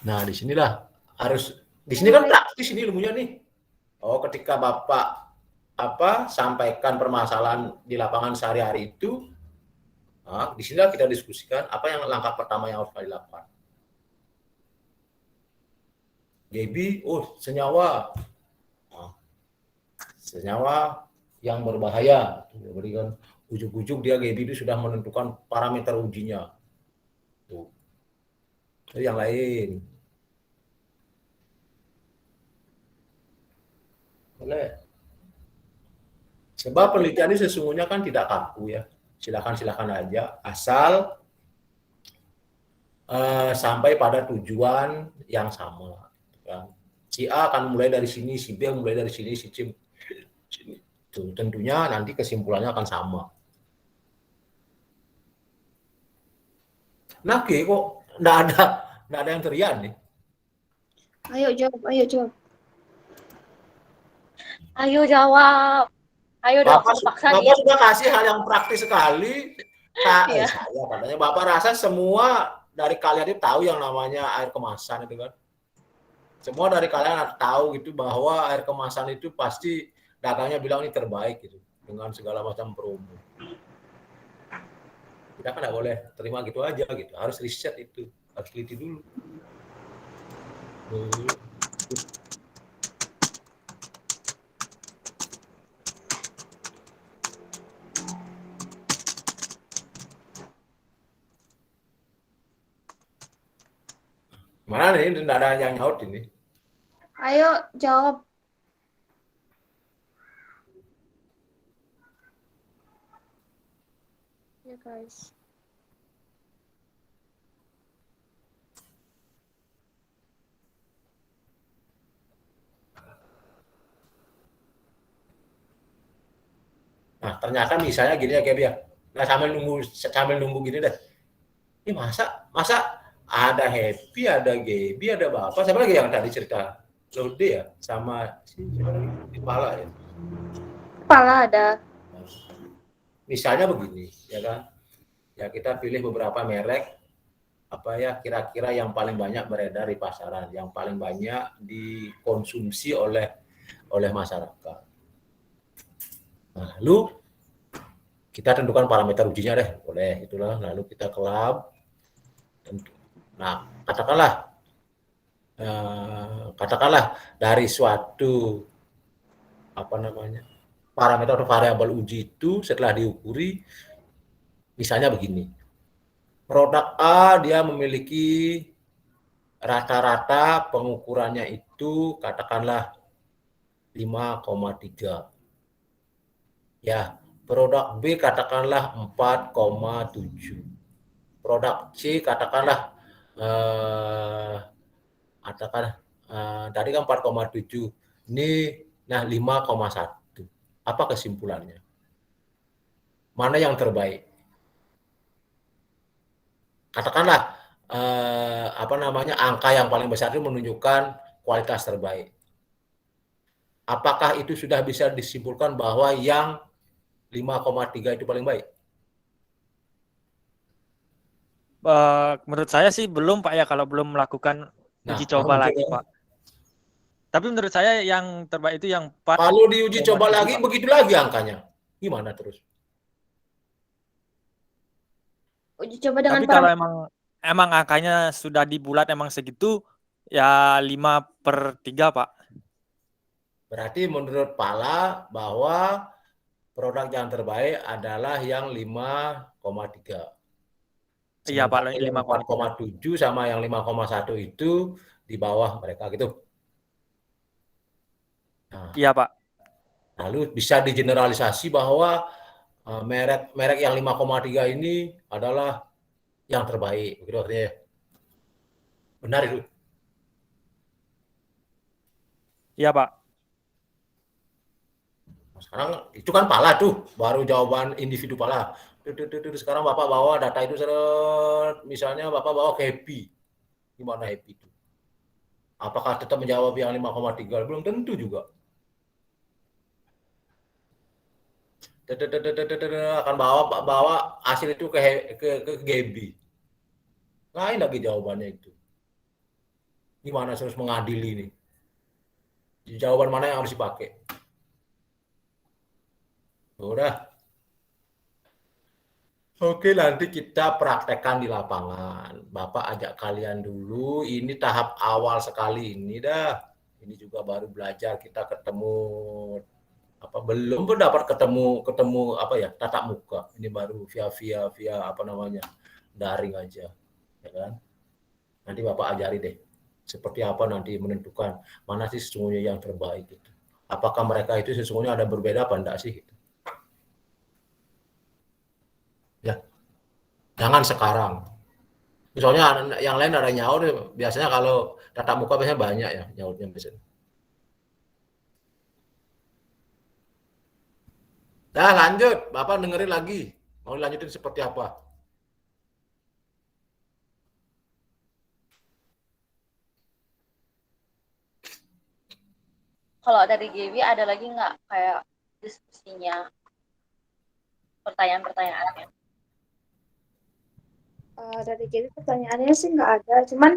Nah, di sini kan praktis ini ilmunya nih. Oh, ketika Bapak sampaikan permasalahan di lapangan sehari-hari itu, di sini kita diskusikan apa yang langkah pertama yang harus dilakukan. Gaby, senyawa yang berbahaya. Berikan ujuk-ujuk dia Gaby itu sudah menentukan parameter ujinya. Tuh. Itu yang lain. Boleh. Sebab penelitian ini sesungguhnya kan tidak kaku ya. Silakan aja, asal sampai pada tujuan yang sama. Si A akan mulai dari sini, si B mulai dari sini, si C sini. Tuh, tentunya nanti kesimpulannya akan sama. Nah, kok nggak ada yang teriak nih. Ayo jawab. Ayo jawab. Ayo dong, paksa Bapak dia. sudah kasih hal yang praktis sekali. Iya. Saya katanya Bapak rasa semua dari kalian itu tahu yang namanya air kemasan itu kan. Semua dari kalian tahu gitu bahwa air kemasan itu pasti dagangnya bilang ini terbaik gitu dengan segala macam promo. Kita kan nggak boleh terima gitu aja gitu, harus riset itu, harus teliti dulu. Mana nih, tidak ada yang nyaut ini. Ayo jawab. Ya guys. Nah, ternyata misalnya gini ya, Gaby ya. Nah, sambil nunggu gini deh. Ini masa ada Happy, ada Gaby, ada Bapak. Siapa lagi yang tadi cerita? Lode ya, sama siapa lagi? Kepala ya. Kepala ada. Misalnya begini, ya kan? Ya kita pilih beberapa merek apa ya kira-kira yang paling banyak beredar di pasaran, yang paling banyak dikonsumsi oleh masyarakat. Nah, lalu kita tentukan parameter ujinya deh, boleh itulah. Lalu kita ke lab. Nah, katakanlah dari suatu parameter atau variabel uji itu setelah diukuri, misalnya begini, produk A dia memiliki rata-rata pengukurannya itu katakanlah 5,3. Ya, produk B katakanlah 4,7. Produk C katakanlah tadi kan 4,7. Ini nah 5,1. Apa kesimpulannya? Mana yang terbaik? Katakanlah angka yang paling besar itu menunjukkan kualitas terbaik. Apakah itu sudah bisa disimpulkan bahwa yang 5,3 itu paling baik? Menurut saya sih belum Pak ya, kalau belum melakukan uji coba lagi Pak. Tapi menurut saya yang terbaik itu yang 4. Kalau diuji coba lagi, Pak, begitu lagi angkanya. Gimana terus? Uji coba dengan tapi kalau emang angkanya sudah di bulat emang segitu, ya 5/3 Pak. Berarti menurut Pala bahwa produk yang terbaik adalah yang 5,3. Iya Pak, 4,7 sama yang 5,1 itu di bawah mereka gitu. Nah, iya Pak. Lalu bisa digeneralisasi bahwa merek yang 5,3 ini adalah yang terbaik, begitu artinya. Benar itu? Iya Pak. Sekarang itu kan Pala tuh, baru jawaban individu Pala. Sekarang Bapak bawa data itu, misalnya Bapak bawa ke Happy. Gimana Happy itu? Apakah tetap menjawab yang 5,3? Belum tentu juga. Akan bawa hasil itu ke Gaby. Lain lagi jawabannya itu. Gimana harus mengadili ini? Jawaban mana yang harus dipakai? Udah. Oke, nanti kita praktekkan di lapangan. Bapak ajak kalian dulu. Ini tahap awal sekali ini dah. Ini juga baru belajar, kita ketemu belum pun dapat ketemu apa ya, tatap muka. Ini baru via apa namanya, daring aja, ya kan? Nanti Bapak ajari deh seperti apa nanti menentukan mana sih sesungguhnya yang terbaik gitu. Apakah mereka itu sesungguhnya ada berbeda apa enggak sih gitu. Ya, jangan sekarang. Misalnya yang lain ada nyaur, biasanya kalau tatap muka biasanya banyak ya nyaurnya biasanya. Dah lanjut, Bapak dengerin lagi. Mau lanjutin seperti apa? Kalau dari Gaby ada lagi nggak kayak diskusinya, pertanyaan-pertanyaannya? Dari Gaby pertanyaannya sih nggak ada, cuman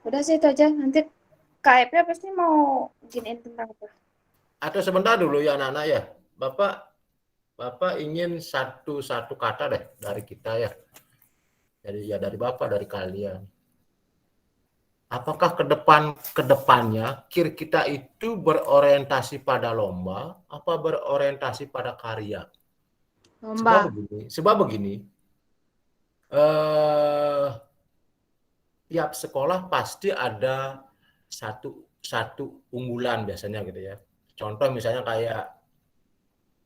udah sih itu aja. Nanti KIP pasti mau giniin tentang apa? Atau sebentar dulu ya anak-anak ya. Bapak ingin satu kata deh dari kita ya. Dari Bapak, dari kalian. Apakah kedepannya KIR kita itu berorientasi pada lomba, apa berorientasi pada karya? Lomba. Sebab begini, tiap sekolah pasti ada satu unggulan biasanya gitu ya. Contoh misalnya kayak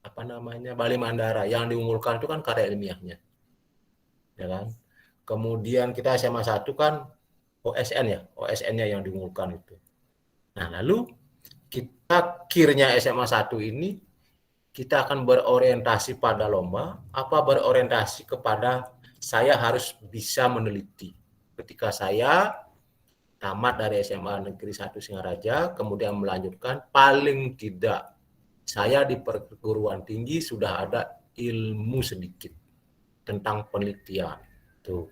apa namanya Bali Mandara, yang diunggulkan itu kan karya ilmiahnya, ya kan. Kemudian kita SMA 1 kan OSN ya, OSN-nya yang diunggulkan itu. Nah lalu kita KIR-nya SMA 1 ini kita akan berorientasi pada lomba, apa berorientasi kepada saya harus bisa meneliti. Ketika saya tamat dari SMA Negeri 1 Singaraja, kemudian melanjutkan, paling tidak saya di perguruan tinggi sudah ada ilmu sedikit tentang penelitian. Tuh.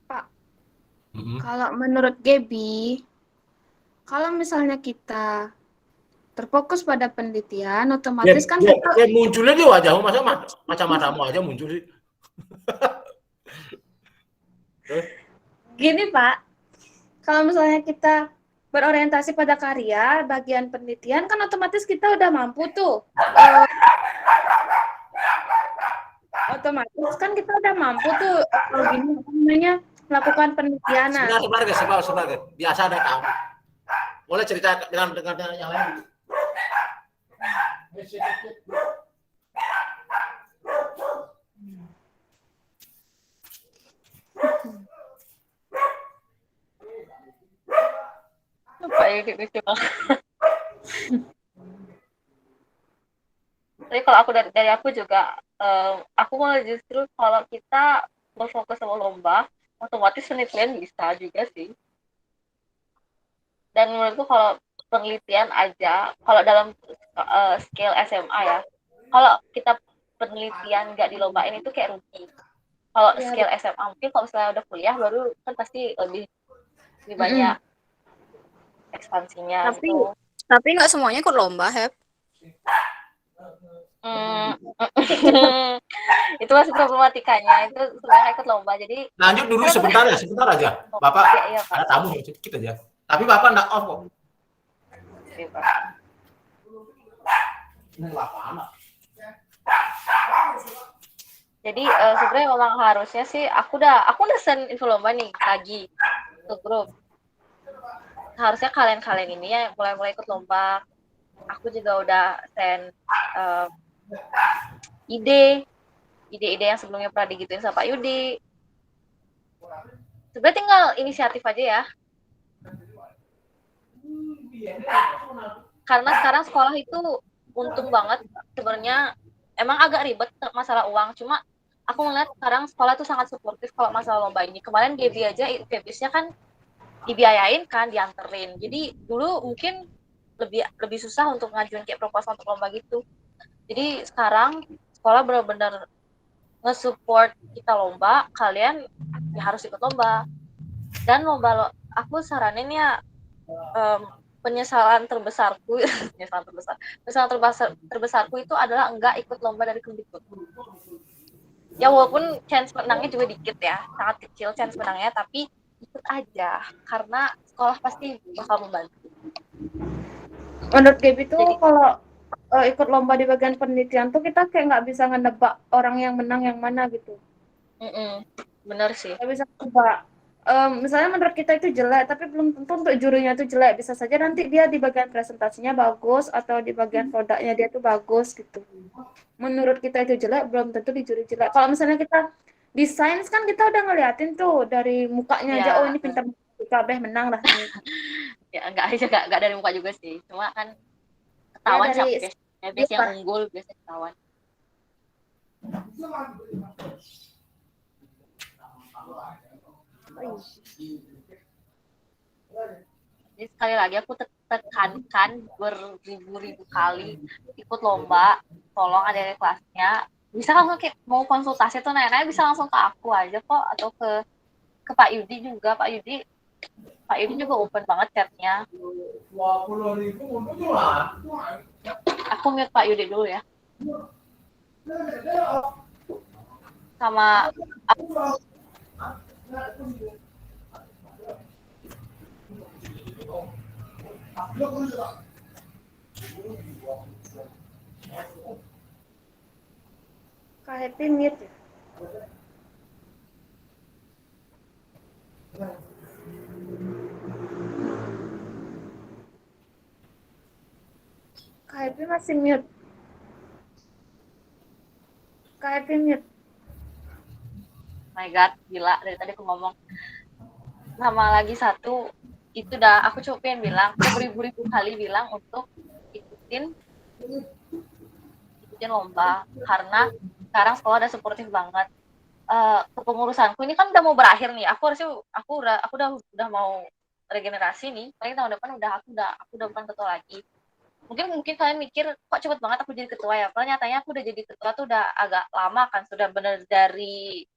Pak, kalau menurut Gaby, kalau misalnya kita terfokus pada penelitian, otomatis kan kita munculnya di wajahmu, masa matamu aja muncul sih. Gini Pak, kalau misalnya kita berorientasi pada karya, bagian penelitian kan otomatis kita udah mampu tuh. Otomatis kan kita udah mampu tuh gini namanya melakukan penelitian. Sebentar, guys. Biasa ada tamu. Boleh cerita dengan yang lain. Apa ya gitu. Tapi kalau aku dari aku juga, aku malah justru kalau kita berfokus sama lomba, otomatis penelitian bisa juga sih. Dan menurutku kalau penelitian aja, kalau dalam scale SMA ya, kalau kita penelitian nggak dilombain itu kayak rugi. Kalau scale SMA mungkin kalau misalnya udah kuliah baru kan pasti lebih banyak ekspansinya. Tapi nggak semuanya ikut lomba, Heb. Itu masih problematikanya, itu sebenarnya ikut lomba. Jadi lanjut dulu sebentar aja. Bapak iya, Pak. Ada tamu sedikit aja. Tapi Bapak enggak off kok. Oke, Pak. Jadi sebenarnya memang harusnya sih aku udah send info lomba nih lagi ke grup. Harusnya kalian ini ya mulai ikut lomba. Aku juga udah send ide yang sebelumnya pernah digituin sama Pak Yudi. Sebenarnya tinggal inisiatif aja ya. Karena sekarang sekolah itu untung banget sebenarnya, emang agak ribet masalah uang, cuma aku ngeliat sekarang sekolah itu sangat suportif kalau masalah lomba ini. Kemarin Gaby aja Gaby-nya kan dibiayain kan, dianterin. Jadi dulu mungkin lebih susah untuk ngajuin kayak proposal untuk lomba gitu. Jadi sekarang sekolah benar-benar nge-support kita lomba, kalian ya harus ikut lomba. Dan lomba aku saranin ya penyesalan terbesarku terbesarku itu adalah enggak ikut lomba dari Kemdikbud. Ya walaupun chance menangnya juga dikit ya, sangat kecil chance menangnya, tapi ikut aja karena sekolah pasti bakal membantu. Menurut Gaby tuh Jadi kalau ikut lomba di bagian penelitian tuh kita kayak nggak bisa ngebak orang yang menang yang mana gitu. bener sih. Nggak bisa nebak. Misalnya menurut kita itu jelek, tapi belum tentu untuk jurinya itu jelek. Bisa saja nanti dia di bagian presentasinya bagus atau di bagian produknya dia tuh bagus gitu. Menurut kita itu jelek, belum tentu di juri jelek. Kalau misalnya kita di sains kan kita udah ngeliatin tuh dari mukanya aja, oh ini pintar kabeh menang lah ini. Ya enggak dari muka juga sih. Cuma kan ketahuan Ya, dari siapa biasanya yang unggul biasanya ketahuan. Jadi sekali lagi aku tekankan beribu-ribu kali ikut lomba, tolong ada kelasnya bisa langsung kayak mau konsultasi tuh nanya bisa langsung ke aku aja kok, atau ke Pak Yudi juga. Pak Yudi juga open banget chatnya. Aku mute Pak Yudi dulu ya. Sama Kak Happy mute ya? Kak Happy masih mute. Kak Happy mute. my god, gila dari tadi aku ngomong. Sama lagi satu, itu udah aku coba pengen bilang, beribu-ribu kali bilang untuk ikutin lomba, karena sekarang sekolah udah suportif banget. Kepengurusanku ini kan udah mau berakhir nih. Aku udah mau regenerasi nih. Paling tahun depan aku udah bukan ketua lagi. Mungkin kalian mikir kok cepet banget aku jadi ketua ya. Padahal nyatanya aku udah jadi ketua tuh udah agak lama kan, sudah bener dari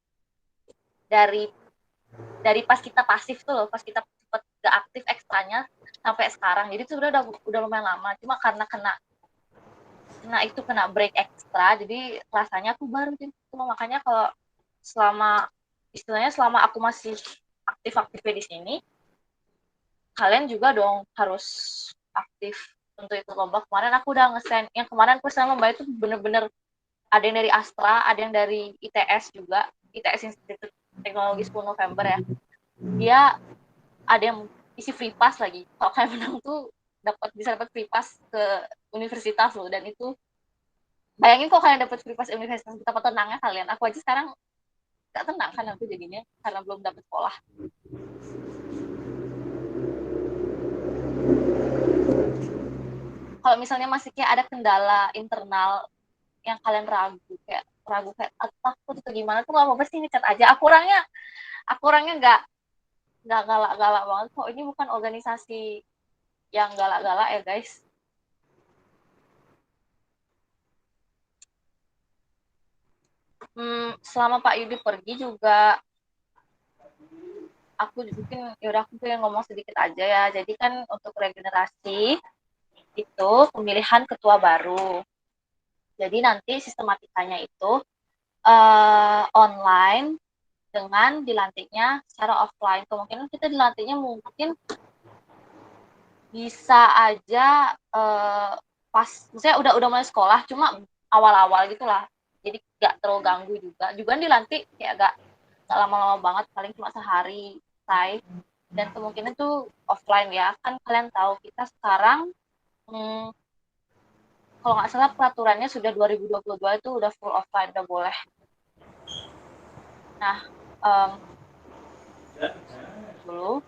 pas kita pasif tuh loh, pas kita cepet gak aktif ekstranya sampai sekarang. Jadi tuh udah lumayan lama. Cuma karena kena break ekstra, jadi rasanya aku baru jadi ketua. Makanya kalau selama aku masih aktif-aktifnya di sini, kalian juga dong harus aktif untuk ikut lomba. Kemarin aku udah nge-send, yang kemarin aku send lomba itu bener-bener ada yang dari Astra, ada yang dari ITS juga, ITS Institut Teknologi 10 November ya. Dia ada yang isi free pass lagi. Kalau kalian menang tuh bisa dapat free pass ke universitas loh, dan itu bayangin kok kalian dapat free pass universitas, betapa tenangnya kalian. Aku aja sekarang gak tenang kan aku jadinya karena belum dapat sekolah. Kalau misalnya masih kayak ada kendala internal yang kalian ragu kayak takut atau gimana tuh nggak apa-apa sih, chat aja. Aku orangnya nggak galak-galak banget kok. Ini bukan organisasi yang galak-galak ya guys. Selama Pak Yudi pergi juga aku pengen ngomong sedikit aja ya. Jadi kan untuk regenerasi itu pemilihan ketua baru. Jadi nanti sistematikanya itu online dengan dilantiknya secara offline. Kemungkinan kita dilantiknya mungkin bisa aja pas misalnya udah mulai sekolah, cuma awal-awal gitulah. Jadi nggak terlalu ganggu juga. Juga dilantik kayak nggak lama-lama banget, paling cuma sehari selesai. Dan kemungkinan tuh offline ya. Kan kalian tahu kita sekarang kalau nggak salah peraturannya sudah 2022 itu udah full offline, udah boleh. Nah, dulu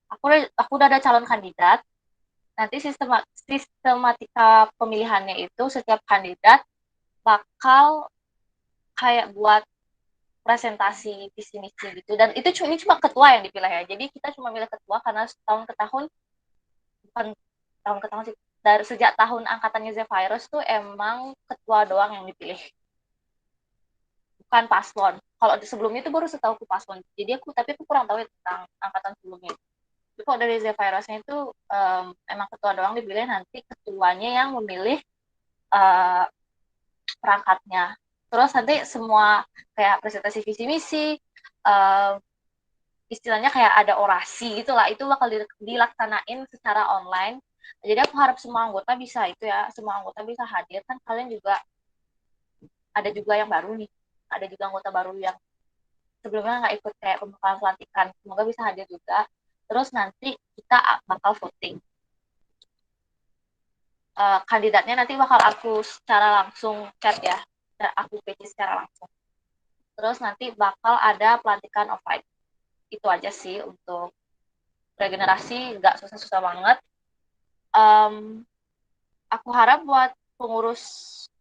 aku udah ada calon kandidat. Nanti sistematika pemilihannya itu setiap kandidat bakal kayak buat presentasi visi misi gitu. Dan ini cuma ketua yang dipilih ya. Jadi kita cuma milih ketua karena tahun ke tahun, bukan tahun ke tahun sih, dari sejak tahun angkatannya Zephyrus tuh emang ketua doang yang dipilih, bukan paslon. Kalau sebelumnya itu baru setahu aku paslon. Jadi tapi aku kurang tahu ya tentang angkatan sebelumnya. Kok dari Zephyrusnya itu emang ketua doang dipilih, nanti ketuanya yang memilih perangkatnya. Terus nanti semua kayak presentasi visi misi, istilahnya kayak ada orasi gitu lah, itu bakal dilaksanain secara online. Jadi aku harap semua anggota bisa itu ya, semua anggota bisa hadir. Kan kalian juga ada juga yang baru nih, ada juga anggota baru yang sebelumnya nggak ikut kayak pembekalan pelantikan, semoga bisa hadir juga. Terus nanti kita bakal voting. Kandidatnya nanti bakal aku secara langsung chat ya, aku PC secara langsung. Terus nanti bakal ada pelantikan offline. Itu aja sih untuk regenerasi, nggak susah-susah banget. Aku harap buat pengurus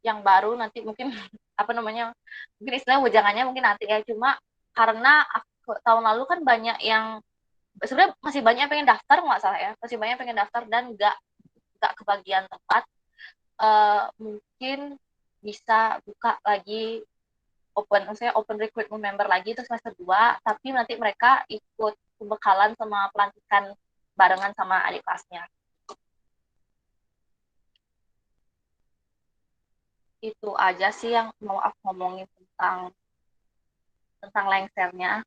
yang baru nanti mungkin apa namanya, mungkin istilah wejangannya mungkin nanti ya, cuma karena aku, tahun lalu kan banyak yang sebenarnya masih banyak yang pengen daftar, nggak salah ya, masih banyak yang pengen daftar dan nggak kebagian tempat. Mungkin bisa buka lagi maksudnya open recruitment member lagi itu semester 2, tapi nanti mereka ikut pembekalan sama pelantikan barengan sama adik kelasnya. Itu aja sih yang mau aku ngomongin tentang lengsernya.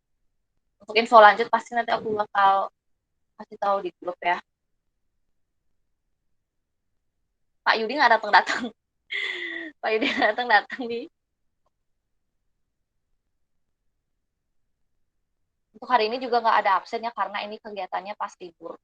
Untuk info lanjut pasti nanti aku bakal kasih tahu di grup ya. Pak Yudi nggak datang-datang. Pak Yudi nggak datang-datang nih. Untuk hari ini juga nggak ada absen ya, karena ini kegiatannya pas libur.